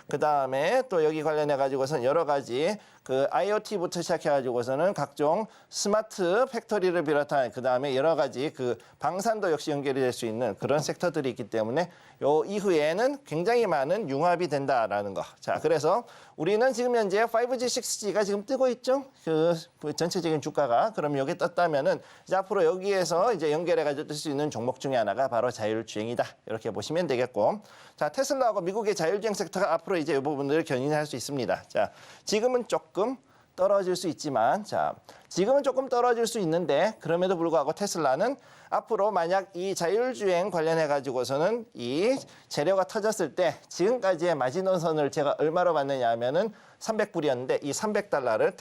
그 다음에 또 여기 관련해 가지고선 여러 가지 그 IoT부터 시작해 가지고서는 각종 스마트 팩토리를 비롯한 그 다음에 여러 가지 그 방산도 역시 연결이 될 수 있는 그런 섹터들이 있기 때문에 요 이후에는 굉장히 많은 융합이 된다라는 거. 자, 그래서 우리는 지금 현재 5G, 6G가 지금 뜨고 있죠. 그 전체적인 주가가. 그럼 여기 떴다면은 이제 앞으로 여기에서 이제 연결해 가지고 뜰 수 있는 종목 중에 하나가 바로 자율주행이다. 이렇게 보시면 되겠고. 자, 테슬라하고 미국의 자율주행 섹터가 앞으로 이제 이 부분들을 견인할 수 있습니다. 자, 지금은 조금 떨어질 수 있지만, 자, 지금은 조금 떨어질 수 있는데 그럼에도 불구하고 테슬라는 앞으로 만약 이 자율주행 관련해 가지고서는 이 재료가 터졌을 때 지금까지의 마지노선을 제가 얼마로 봤느냐 하면은 300불이었는데 이 300달러를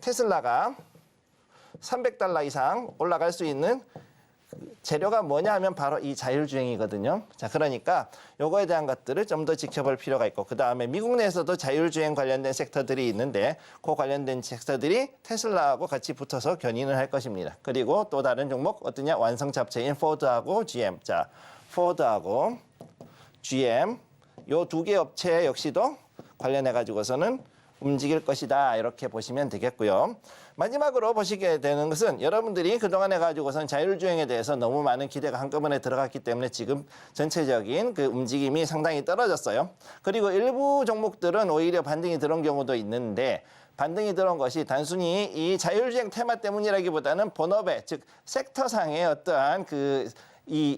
테슬라가 300달러 이상 올라갈 수 있는 재료가 뭐냐 하면 바로 이 자율주행이거든요. 자, 그러니까 요거에 대한 것들을 좀 더 지켜볼 필요가 있고 그다음에 미국 내에서도 자율주행 관련된 섹터들이 있는데 그 관련된 섹터들이 테슬라하고 같이 붙어서 견인을 할 것입니다. 그리고 또 다른 종목 어떠냐? 완성 잡체인 포드하고 GM. 자, 포드하고 GM 요 두 개 업체 역시도 관련해 가지고서는 움직일 것이다. 이렇게 보시면 되겠고요. 마지막으로 보시게 되는 것은 여러분들이 그동안 해가지고선 자율주행에 대해서 너무 많은 기대가 한꺼번에 들어갔기 때문에 지금 전체적인 그 움직임이 상당히 떨어졌어요. 그리고 일부 종목들은 오히려 반등이 들어온 경우도 있는데 반등이 들어온 것이 단순히 이 자율주행 테마 때문이라기보다는 본업의 즉 섹터상의 어떠한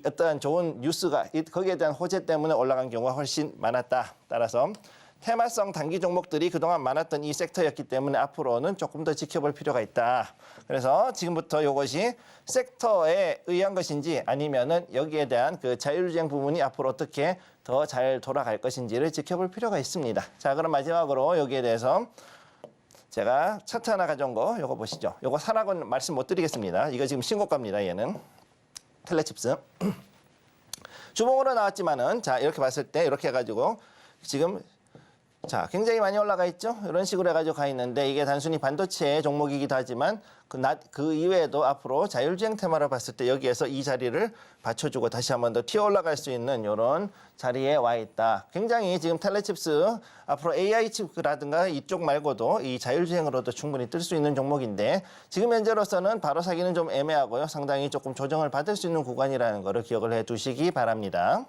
어떠한 좋은 뉴스가 거기에 대한 호재 때문에 올라간 경우가 훨씬 많았다. 따라서 테마성 단기 종목들이 그동안 많았던 이 섹터였기 때문에 앞으로는 조금 더 지켜볼 필요가 있다. 그래서 지금부터 이것이 섹터에 의한 것인지 아니면은 여기에 대한 그 자율주행 부분이 앞으로 어떻게 더 잘 돌아갈 것인지를 지켜볼 필요가 있습니다. 자, 그럼 마지막으로 여기에 대해서 제가 차트 하나 가져온 거 요거 보시죠. 요거 사라고는 말씀 못 드리겠습니다. 이거 지금 신고가입니다. 얘는 텔레칩스. 주봉으로 나왔지만은 자, 이렇게 봤을 때 이렇게 해가지고 지금 자, 굉장히 많이 올라가 있죠? 이런 식으로 해가지고 가 있는데 이게 단순히 반도체 종목이기도 하지만 그 이외에도 앞으로 자율주행 테마로 봤을 때 여기에서 이 자리를 받쳐주고 다시 한번 더 튀어 올라갈 수 있는 이런 자리에 와 있다. 굉장히 지금 텔레칩스 앞으로 AI 칩이라든가 이쪽 말고도 이 자율주행으로도 충분히 뜰 수 있는 종목인데 지금 현재로서는 바로 사기는 좀 애매하고요. 상당히 조금 조정을 받을 수 있는 구간이라는 거를 기억을 해 두시기 바랍니다.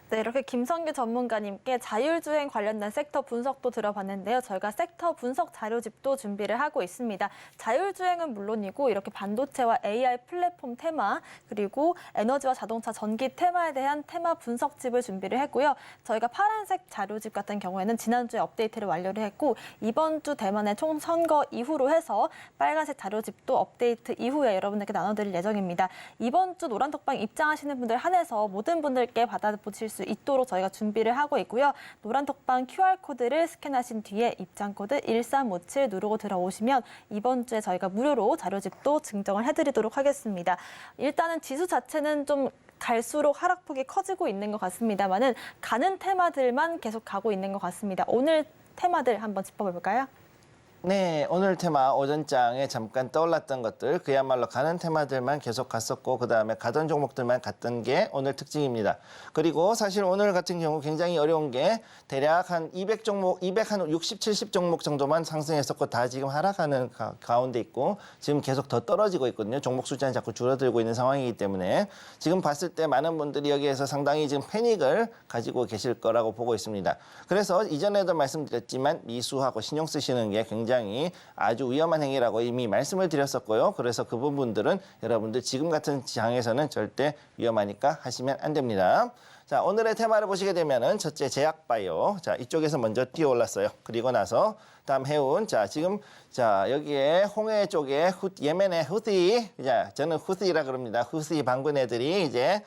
네, 이렇게 김성규 전문가님께 자율주행 관련된 섹터 분석도 들어봤는데요. 저희가 섹터 분석 자료집도 준비를 하고 있습니다. 자율주행은 물론이고 이렇게 반도체와 AI 플랫폼 테마, 그리고 에너지와 자동차 전기 테마에 대한 테마 분석집을 준비를 했고요. 저희가 파란색 자료집 같은 경우에는 지난주에 업데이트를 완료를 했고 이번 주 대만의 총선거 이후로 해서 빨간색 자료집도 업데이트 이후에 여러분들께 나눠드릴 예정입니다. 이번 주 노란톡방 입장하시는 분들 한해서 모든 분들께 받아보실 수 있도록 저희가 준비를 하고 있고요. 노란톡방 QR코드를 스캔하신 뒤에 입장코드 1357 누르고 들어오시면 이번 주에 저희가 무료로 자료집도 증정을 해드리도록 하겠습니다. 일단은 지수 자체는 좀 갈수록 하락폭이 커지고 있는 것 같습니다만은 가는 테마들만 계속 가고 있는 것 같습니다. 오늘 테마들 한번 짚어볼까요? 네, 오늘 테마 오전장에 잠깐 떠올랐던 것들 그야말로 가는 테마들만 계속 갔었고 그다음에 가던 종목들만 갔던 게 오늘 특징입니다. 그리고 사실 오늘 같은 경우 굉장히 어려운 게 대략 한 200종목, 260, 70종목 정도만 상승했었고 다 지금 하락하는 가운데 있고 지금 계속 더 떨어지고 있거든요. 종목 숫자는 자꾸 줄어들고 있는 상황이기 때문에 지금 봤을 때 많은 분들이 여기에서 상당히 지금 패닉을 가지고 계실 거라고 보고 있습니다. 그래서 이전에도 말씀드렸지만 미수하고 신용 쓰시는 게 굉장히 아주 위험한 행위라고 이미 말씀을 드렸었고요. 그래서 그 부분들은 여러분들 지금 같은 장에서는 절대 위험하니까 하시면 안 됩니다. 자, 오늘의 테마를 보시게 되면은 첫째 제약바이오. 자, 이쪽에서 먼저 뛰어 올랐어요. 그리고 나서 다음 해운. 자, 지금 자, 여기에 홍해 쪽에 예멘의 후티. 자, 저는 후티라 그럽니다. 후티 반군 애들이 이제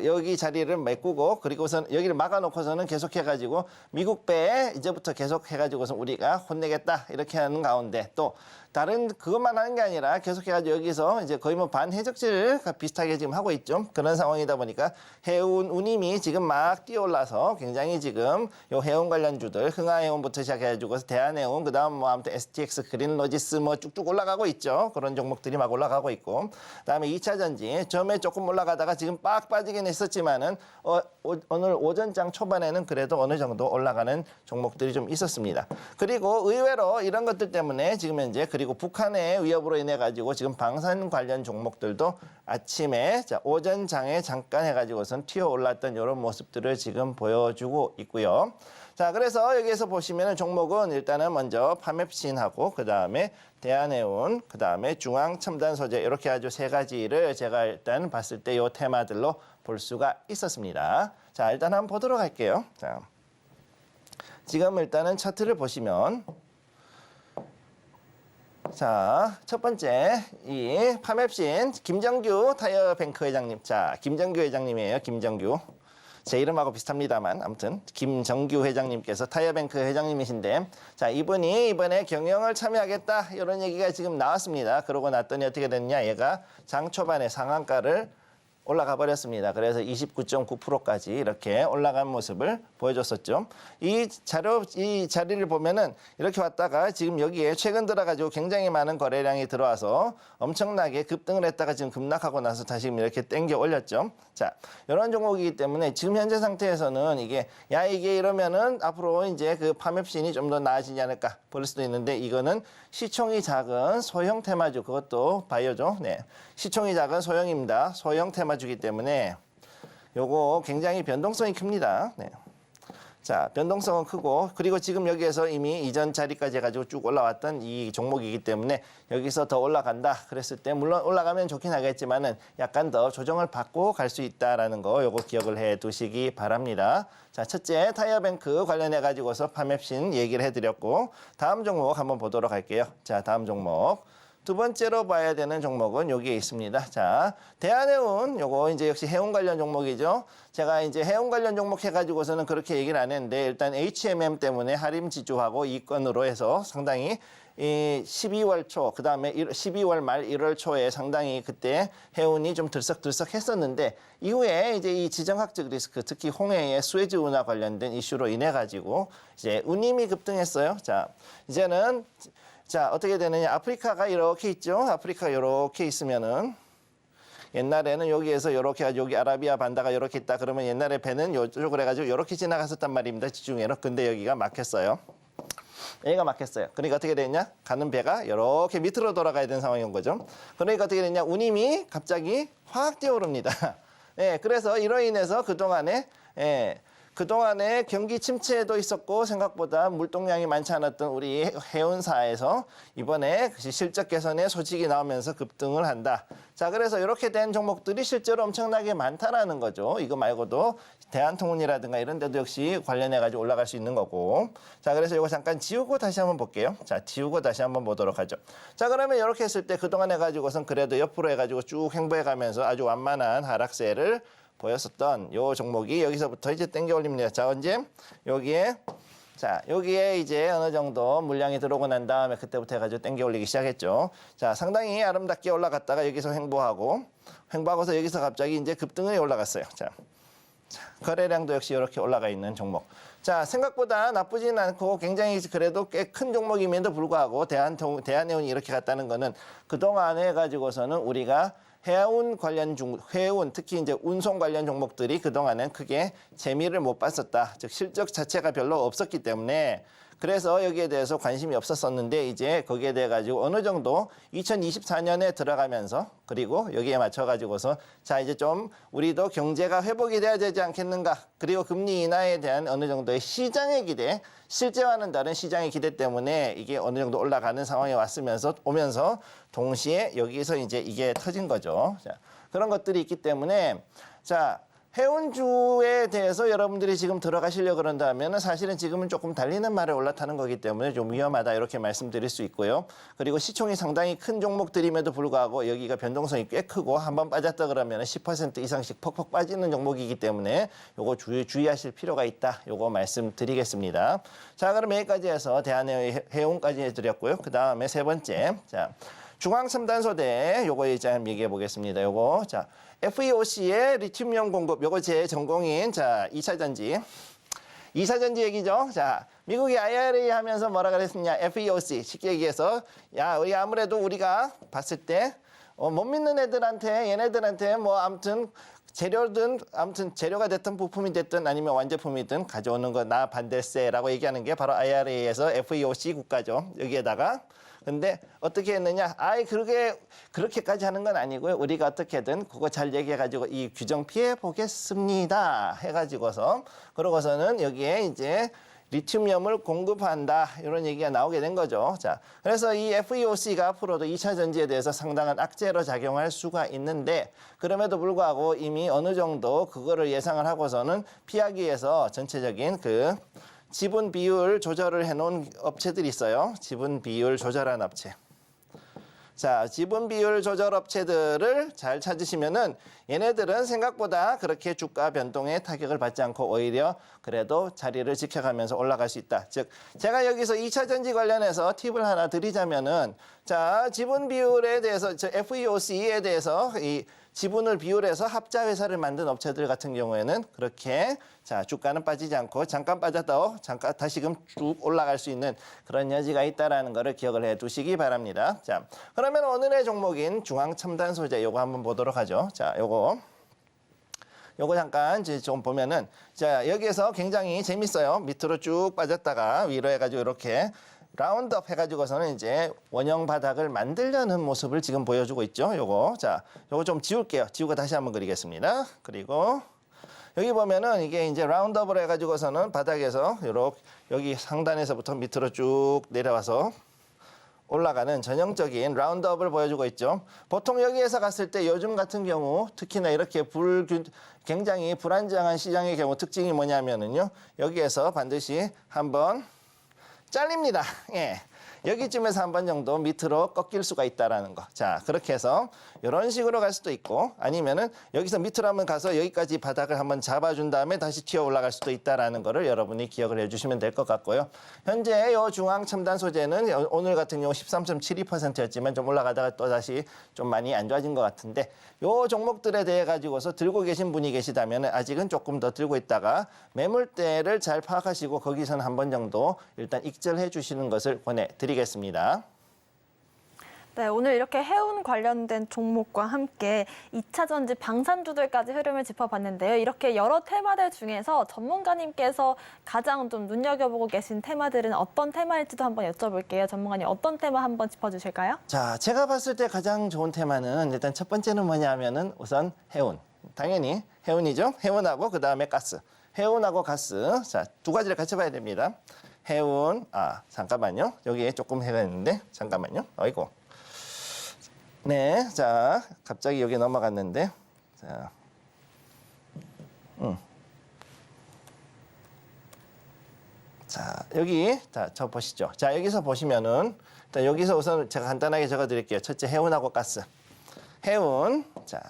여기 자리를 메꾸고 그리고선 여기를 막아놓고서는 계속해가지고 미국 배에 이제부터 계속해가지고서 우리가 혼내겠다 이렇게 하는 가운데 또 다른 그것만 하는 게 아니라 계속해가지고 여기서 이제 거의 뭐 반해적질 비슷하게 지금 하고 있죠. 그런 상황이다 보니까 해운 운임이 지금 막 뛰어올라서 굉장히 지금 요 해운 관련주들 흥하해운부터 시작해가지고 대한해운 그다음 뭐 아무튼 STX 그린로지스 뭐 쭉쭉 올라가고 있죠. 그런 종목들이 막 올라가고 있고 그다음에 2차 전지 처음에 조금 올라가다가 지금 빡 빠지긴 했었지만은 오늘 오전장 초반에는 그래도 어느 정도 올라가는 종목들이 좀 있었습니다. 그리고 의외로 이런 것들 때문에 지금 현재 그리고 북한의 위협으로 인해 가지고 지금 방산 관련 종목들도 아침에 자, 오전장에 잠깐 해가지고선 튀어 올랐던 이런 모습들을 지금 보여주고 있고요. 자, 그래서 여기에서 보시면은 종목은 일단은 먼저 파맵신하고 그 다음에 대한해운, 그 다음에 중앙첨단소재 이렇게 아주 세 가지를 제가 일단 봤을 때 이 테마들로 볼 수가 있었습니다. 자, 일단 한번 보도록 할게요. 자, 지금 일단은 차트를 보시면 자, 첫 번째 이 파맵신 김정규 타이어뱅크 회장님. 자, 김정규 회장님이에요. 김정규. 제 이름하고 비슷합니다만 아무튼 김정규 회장님께서 타이어뱅크 회장님이신데 자, 이분이 이번에 경영을 참여하겠다 이런 얘기가 지금 나왔습니다. 그러고 났더니 어떻게 됐냐? 얘가 장 초반에 상한가를 올라가 버렸습니다. 그래서 29.9%까지 이렇게 올라간 모습을 보여줬었죠. 이 자리를 보면은 이렇게 왔다가 지금 여기에 최근 들어가지고 굉장히 많은 거래량이 들어와서 엄청나게 급등을 했다가 지금 급락하고 나서 다시 이렇게 땡겨 올렸죠. 자, 이런 종목이기 때문에 지금 현재 상태에서는 이게 이러면은 앞으로 이제 그 파맵신이 좀 더 나아지지 않을까 볼 수도 있는데 이거는 시총이 작은 소형 테마주 그것도 바이오죠. 네, 시총이 작은 소형입니다. 소형 테마주기 때문에 요거 굉장히 변동성이 큽니다. 네. 자, 변동성은 크고 그리고 지금 여기에서 이미 이전 자리까지 해가지고 쭉 올라왔던 이 종목이기 때문에 여기서 더 올라간다 그랬을 때 물론 올라가면 좋긴 하겠지만은 약간 더 조정을 받고 갈 수 있다라는 거 요거 기억을 해 두시기 바랍니다. 자, 첫째 타이어뱅크 관련해 가지고서 파맵신 얘기를 해드렸고 다음 종목 한번 보도록 할게요. 자, 다음 종목. 두 번째로 봐야 되는 종목은 여기에 있습니다. 자, 대한해운 요거 이제 역시 해운 관련 종목이죠. 제가 이제 해운 관련 종목 해가지고서는 그렇게 얘기를 안 했는데 일단 HMM 때문에 할인 지주하고 이건으로 해서 상당히 이 12월 초, 그 다음에 12월 말 1월 초에 상당히 그때 해운이 좀 들썩들썩 했었는데 이후에 이제 이 지정학적 리스크, 특히 홍해의 수에즈 운하 관련된 이슈로 인해 가지고 이제 운임이 급등했어요. 자, 이제는 자, 어떻게 되느냐. 아프리카가 이렇게 있죠. 아프리카 이렇게 있으면은 옛날에는 여기에서 이렇게 여기 아라비아 반다가 이렇게 있다 그러면 옛날에 배는 이쪽으로 해가지고 이렇게 지나갔었단 말입니다. 지중해로. 근데 여기가 막혔어요. 여기가 막혔어요. 그러니까 어떻게 됐냐? 가는 배가 이렇게 밑으로 돌아가야 되는 상황인 거죠. 그러니까 어떻게 됐냐? 운임이 갑자기 확 뛰어오릅니다. 네, 그래서 이로 인해서 그동안에 예. 그동안에 경기 침체도 있었고 생각보다 물동량이 많지 않았던 우리 해운사에서 이번에 실적 개선의 소식이 나오면서 급등을 한다. 자, 그래서 이렇게 된 종목들이 실제로 엄청나게 많다라는 거죠. 이거 말고도 대한통운이라든가 이런 데도 역시 관련해가지고 올라갈 수 있는 거고. 자, 그래서 이거 잠깐 지우고 다시 한번 볼게요. 자, 지우고 다시 한번 보도록 하죠. 자, 그러면 이렇게 했을 때 그동안 해가지고선 그래도 옆으로 해가지고 쭉 횡보해가면서 아주 완만한 하락세를 보였었던 요 종목이 여기서부터 이제 땡겨 올립니다. 자, 언제? 여기에 이제 어느 정도 물량이 들어오고 난 다음에 그때부터 해가지고 땡겨 올리기 시작했죠. 자, 상당히 아름답게 올라갔다가 여기서 횡보하고서 여기서 갑자기 이제 급등이 올라갔어요. 자, 거래량도 역시 이렇게 올라가 있는 종목. 자, 생각보다 나쁘지는 않고 굉장히 그래도 꽤 큰 종목임에도 불구하고 대한해운이 이렇게 갔다는 거는 그동안 해가지고서는 우리가 해운 특히 이제 운송 관련 종목들이 그동안은 크게 재미를 못 봤었다. 즉 실적 자체가 별로 없었기 때문에 그래서 여기에 대해서 관심이 없었었는데 이제 거기에 대해 가지고 어느 정도 2024년에 들어가면서 그리고 여기에 맞춰 가지고서 자, 이제 좀 우리도 경제가 회복이 돼야 되지 않겠는가. 그리고 금리 인하에 대한 어느 정도의 시장의 기대, 실제와는 다른 시장의 기대 때문에 이게 어느 정도 올라가는 상황이 오면서 동시에 여기서 이제 이게 터진 거죠. 자, 그런 것들이 있기 때문에 자, 해운주에 대해서 여러분들이 지금 들어가시려고 그런다면 사실은 지금은 조금 달리는 말에 올라타는 거기 때문에 좀 위험하다 이렇게 말씀드릴 수 있고요. 그리고 시총이 상당히 큰 종목들임에도 불구하고 여기가 변동성이 꽤 크고 한번 빠졌다 그러면 10% 이상씩 퍽퍽 빠지는 종목이기 때문에 요거 주의하실 필요가 있다. 요거 말씀드리겠습니다. 자, 그럼 여기까지 해서 대한해운까지 해드렸고요. 그 다음에 세 번째. 자, 중앙첨단소대 요거 이제 한번 얘기해 보겠습니다. 요거 자 FEOC의 리튬이온 공급 요거 제 전공인 자 2차 전지 얘기죠. 자, 미국이 IRA 하면서 뭐라 그랬느냐 FEOC 쉽게 얘기해서 야, 우리 아무래도 우리가 봤을 때 못 믿는 애들한테 얘네들한테 뭐 아무튼 재료가 됐든 부품이 됐든 아니면 완제품이든 가져오는 거 나 반대세라고 얘기하는 게 바로 IRA에서 FEOC 국가죠. 여기에다가 근데 어떻게 했느냐? 그렇게까지 하는 건 아니고요. 우리가 어떻게든 그거 잘 얘기해가지고 이 규정 피해 보겠습니다. 해가지고서 그러고서는 여기에 이제 리튬이온을 공급한다 이런 얘기가 나오게 된 거죠. 자, 그래서 이 FEOC가 앞으로도 2차 전지에 대해서 상당한 악재로 작용할 수가 있는데 그럼에도 불구하고 이미 어느 정도 그거를 예상을 하고서는 피하기 위해서 전체적인 그 지분 비율 조절을 해놓은 업체들이 있어요. 지분 비율 조절한 업체. 자, 지분 비율 조절 업체들을 잘 찾으시면은 얘네들은 생각보다 그렇게 주가 변동에 타격을 받지 않고 오히려 그래도 자리를 지켜가면서 올라갈 수 있다. 즉, 제가 여기서 2차 전지 관련해서 팁을 하나 드리자면은 자, 지분 비율에 대해서 FEOC에 대해서 이 지분을 비율해서 합자 회사를 만든 업체들 같은 경우에는 그렇게 자, 주가는 빠지지 않고 잠깐 빠졌다고 잠깐 다시금 쭉 올라갈 수 있는 그런 여지가 있다라는 거를 기억을 해 두시기 바랍니다. 자, 그러면 오늘의 종목인 중앙첨단 소재 요거 한번 보도록 하죠. 자, 요거 잠깐 이제 좀 보면은 자, 여기에서 굉장히 재밌어요. 밑으로 쭉 빠졌다가 위로 해가지고 이렇게 라운드업 해가지고서는 이제 원형 바닥을 만들려는 모습을 지금 보여주고 있죠. 요거 좀 지울게요. 지우고 다시 한번 그리겠습니다. 그리고 여기 보면은 이게 이제 라운드업을 해가지고서는 바닥에서 요렇게 여기 상단에서부터 밑으로 쭉 내려와서 올라가는 전형적인 라운드업을 보여주고 있죠. 보통 여기에서 갔을 때 요즘 같은 경우 특히나 이렇게 굉장히 불안정한 시장의 경우 특징이 뭐냐면은요. 여기에서 반드시 한번 잘립니다. 예. 여기쯤에서 한 번 정도 밑으로 꺾일 수가 있다라는 거. 자, 그렇게 해서 이런 식으로 갈 수도 있고 아니면은 여기서 밑으로 한번 가서 여기까지 바닥을 한번 잡아준 다음에 다시 튀어 올라갈 수도 있다라는 거를 여러분이 기억을 해주시면 될 것 같고요. 현재 이 중앙 첨단 소재는 오늘 같은 경우 13.72%였지만 좀 올라가다가 또 다시 좀 많이 안 좋아진 것 같은데 요 종목들에 대해 가지고서 들고 계신 분이 계시다면 아직은 조금 더 들고 있다가 매물대를 잘 파악하시고 거기서는 한 번 정도 일단 익절해 주시는 것을 권해드리겠습니다. 네, 오늘 이렇게 해운 관련된 종목과 함께 2차 전지 방산주들까지 흐름을 짚어봤는데요. 이렇게 여러 테마들 중에서 전문가님께서 가장 좀 눈여겨보고 계신 테마들은 어떤 테마일지도 한번 여쭤볼게요. 전문가님 어떤 테마 한번 짚어주실까요? 자, 제가 봤을 때 가장 좋은 테마는 일단 첫 번째는 뭐냐면은 우선 해운. 당연히 해운이죠. 해운하고 그다음에 가스. 해운하고 가스. 자, 두 가지를 같이 봐야 됩니다. 해운, 잠깐만요. 여기에 조금 해가 있는데, 잠깐만요. 어이고. 네, 자, 갑자기 여기 넘어갔는데, 자, 자, 여기, 자, 저 보시죠. 자, 여기서 보시면은, 일단 여기서 우선 제가 간단하게 적어 드릴게요. 첫째, 해운하고 가스. 해운, 자,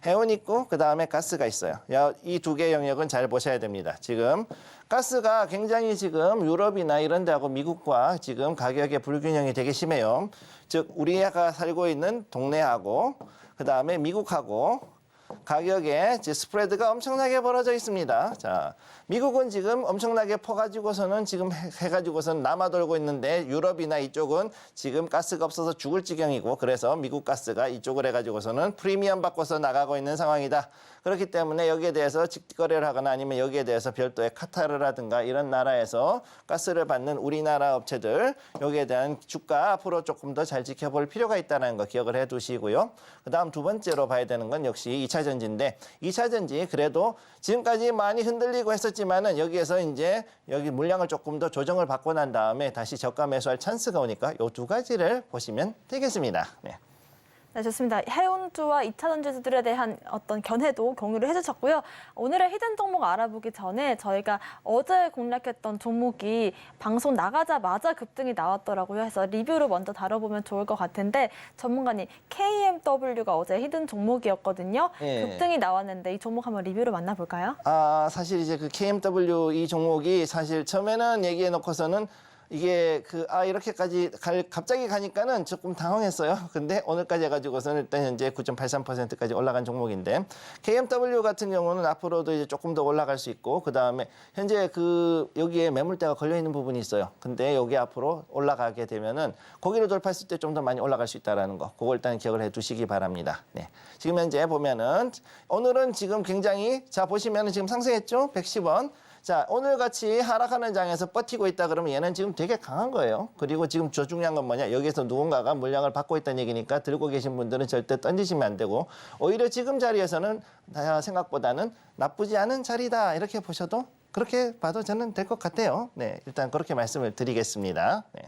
해운 있고, 그 다음에 가스가 있어요. 이 두 개 영역은 잘 보셔야 됩니다. 지금, 가스가 굉장히 지금 유럽이나 이런 데하고 미국과 지금 가격의 불균형이 되게 심해요. 즉, 우리가 살고 있는 동네하고, 그 다음에 미국하고, 가격에 스프레드가 엄청나게 벌어져 있습니다. 자, 미국은 지금 엄청나게 퍼가지고서는 지금 해가지고서는 남아돌고 있는데 유럽이나 이쪽은 지금 가스가 없어서 죽을 지경이고 그래서 미국 가스가 이쪽을 해가지고서는 프리미엄 받고서 나가고 있는 상황이다. 그렇기 때문에 여기에 대해서 직거래를 하거나 아니면 여기에 대해서 별도의 카타르라든가 이런 나라에서 가스를 받는 우리나라 업체들 여기에 대한 주가 앞으로 조금 더 잘 지켜볼 필요가 있다는 거 기억을 해 두시고요. 그 다음 두 번째로 봐야 되는 건 역시 2차 전지인데 2차 전지 그래도 지금까지 많이 흔들리고 했었지만은 여기에서 이제 여기 물량을 조금 더 조정을 받고 난 다음에 다시 저가 매수할 찬스가 오니까 이 두 가지를 보시면 되겠습니다. 네. 네, 좋습니다. 해운주와 2차 전지주들에 대한 어떤 견해도 공유를 해주셨고요. 오늘의 히든 종목 알아보기 전에 저희가 어제 공략했던 종목이 방송 나가자마자 급등이 나왔더라고요. 해서 리뷰로 먼저 다뤄보면 좋을 것 같은데 전문가님, KMW가 어제 히든 종목이었거든요. 예. 급등이 나왔는데 이 종목 한번 리뷰로 만나볼까요? 사실 이제 그 KMW 이 종목이 사실 처음에는 얘기해 놓고서는 이게 이렇게까지 갑자기 가니까는 조금 당황했어요. 근데 오늘까지 해가지고서는 일단 현재 9.83%까지 올라간 종목인데 KMW 같은 경우는 앞으로도 이제 조금 더 올라갈 수 있고 그 다음에 현재 여기에 매물대가 걸려 있는 부분이 있어요. 근데 여기 앞으로 올라가게 되면은 고기를 돌파했을 때 좀 더 많이 올라갈 수 있다라는 거. 그거 일단 기억을 해두시기 바랍니다. 네. 지금 현재 보면은 오늘은 지금 굉장히 보시면은 지금 상승했죠? 110원. 자, 오늘같이 하락하는 장에서 버티고 있다 그러면 얘는 지금 되게 강한 거예요. 그리고 지금 저 중요한 건 뭐냐. 여기에서 누군가가 물량을 받고 있다는 얘기니까 들고 계신 분들은 절대 던지시면 안 되고 오히려 지금 자리에서는 생각보다는 나쁘지 않은 자리다. 이렇게 보셔도 그렇게 봐도 저는 될 것 같아요. 네, 일단 그렇게 말씀을 드리겠습니다. 네.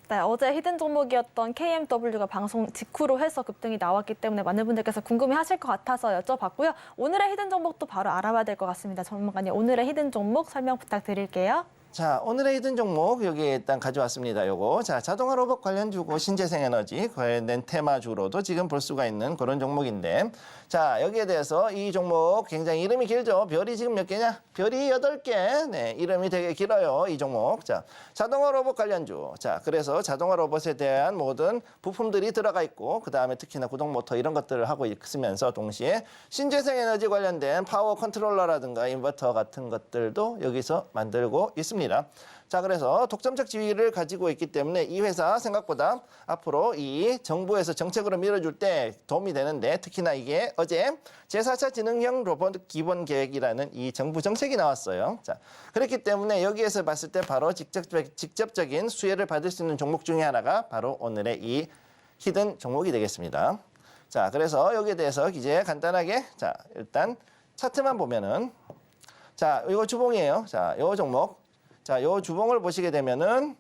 네, 어제 히든 종목이었던 KMW가 방송 직후로 해서 급등이 나왔기 때문에 많은 분들께서 궁금해하실 것 같아서 여쭤봤고요. 오늘의 히든 종목도 바로 알아봐야 될 것 같습니다. 전문가님, 오늘의 히든 종목 설명 부탁드릴게요. 자, 오늘의 히든 종목 여기 일단 가져왔습니다. 요거. 자, 자동화 로봇 관련주고 신재생에너지 관련된 테마주로도 지금 볼 수가 있는 그런 종목인데 자, 여기에 대해서 이 종목 굉장히 이름이 길죠. 별이 지금 몇 개냐? 별이 8개. 네, 이름이 되게 길어요. 이 종목. 자, 자동화 로봇 관련주. 자, 그래서 자동화 로봇에 대한 모든 부품들이 들어가 있고 그다음에 특히나 구동 모터 이런 것들을 하고 있으면서 동시에 신재생에너지 관련된 파워 컨트롤러라든가 인버터 같은 것들도 여기서 만들고 있습니다. 자, 그래서 독점적 지위를 가지고 있기 때문에 이 회사 생각보다 앞으로 이 정부에서 정책으로 밀어줄 때 도움이 되는데 특히나 이게 어제 제4차 지능형 로봇 기본 계획이라는 이 정부 정책이 나왔어요. 자, 그렇기 때문에 여기에서 봤을 때 바로 직접적인 수혜를 받을 수 있는 종목 중에 하나가 바로 오늘의 이 히든 종목이 되겠습니다. 자, 그래서 여기에 대해서 이제 간단하게 자, 일단 차트만 보면은 자, 이거 주봉이에요. 자, 요 종목. 자, 요 주봉을 보시게 되면은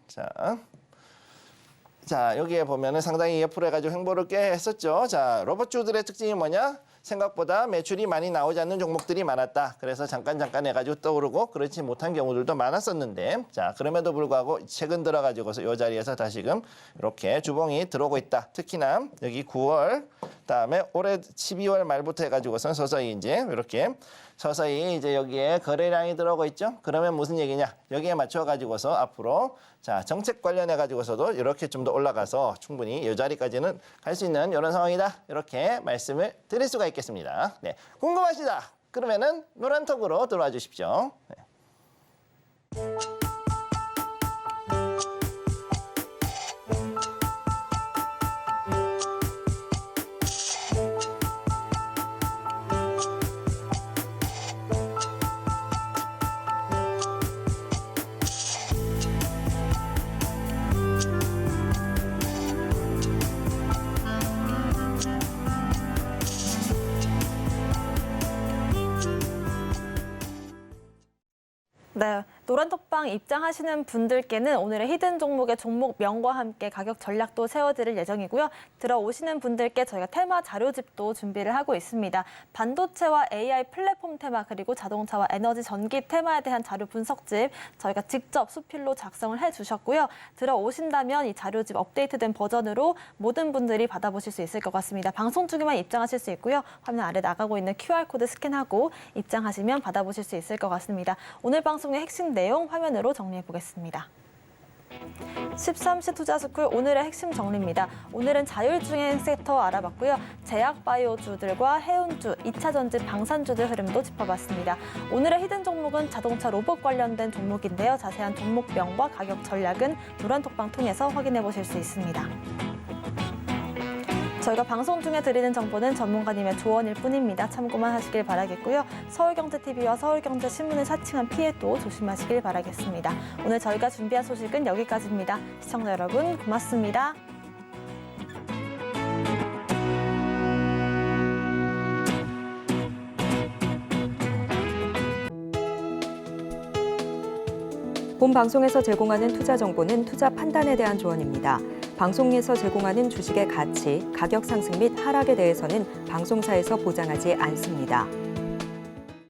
자, 여기에 보면은 상당히 옆으로 해가지고 횡보를 꽤 했었죠. 자, 로봇주들의 특징이 뭐냐? 생각보다 매출이 많이 나오지 않는 종목들이 많았다. 그래서 잠깐 해가지고 떠오르고 그렇지 못한 경우들도 많았었는데 자, 그럼에도 불구하고 최근 들어가지고서 이 자리에서 다시금 이렇게 주봉이 들어오고 있다. 특히나 여기 9월 그다음에 올해 12월 말부터 해가지고선 서서히 이제 이렇게 서서히 이제 여기에 거래량이 들어오고 있죠. 그러면 무슨 얘기냐? 여기에 맞춰 가지고서 앞으로 자, 정책 관련해 가지고서도 이렇게 좀 더 올라가서 충분히 이 자리까지는 갈 수 있는 이런 상황이다. 이렇게 말씀을 드릴 수가 있겠습니다. 네. 궁금하시다. 그러면은 노란톡으로 들어와 주십시오. 네. 네, 노란톡방 입장하시는 분들께는 오늘의 히든 종목의 종목명과 함께 가격 전략도 세워드릴 예정이고요. 들어오시는 분들께 저희가 테마 자료집도 준비를 하고 있습니다. 반도체와 AI 플랫폼 테마 그리고 자동차와 에너지 전기 테마에 대한 자료 분석집 저희가 직접 수필로 작성을 해주셨고요. 들어오신다면 이 자료집 업데이트된 버전으로 모든 분들이 받아보실 수 있을 것 같습니다. 방송 중에만 입장하실 수 있고요. 화면 아래 나가고 있는 QR코드 스캔하고 입장하시면 받아보실 수 있을 것 같습니다. 오늘 방송의 핵심 내용 화면으로 정리해 보겠습니다. 13시 투자스쿨 오늘의 핵심 정리입니다. 오늘은 자율주행 섹터 알아봤고요. 제약 바이오주들과 해운주, 2차 전지 방산주들 흐름도 짚어봤습니다. 오늘의 히든 종목은 자동차 로봇 관련된 종목인데요. 자세한 종목명과 가격 전략은 노란톡방 통해서 확인해 보실 수 있습니다. 저희가 방송 중에 드리는 정보는 전문가님의 조언일 뿐입니다. 참고만 하시길 바라겠고요. 서울경제TV와 서울경제신문을 사칭한 피해도 조심하시길 바라겠습니다. 오늘 저희가 준비한 소식은 여기까지입니다. 시청자 여러분 고맙습니다. 본 방송에서 제공하는 투자 정보는 투자 판단에 대한 조언입니다. 방송에서 제공하는 주식의 가치, 가격 상승 및 하락에 대해서는 방송사에서 보장하지 않습니다.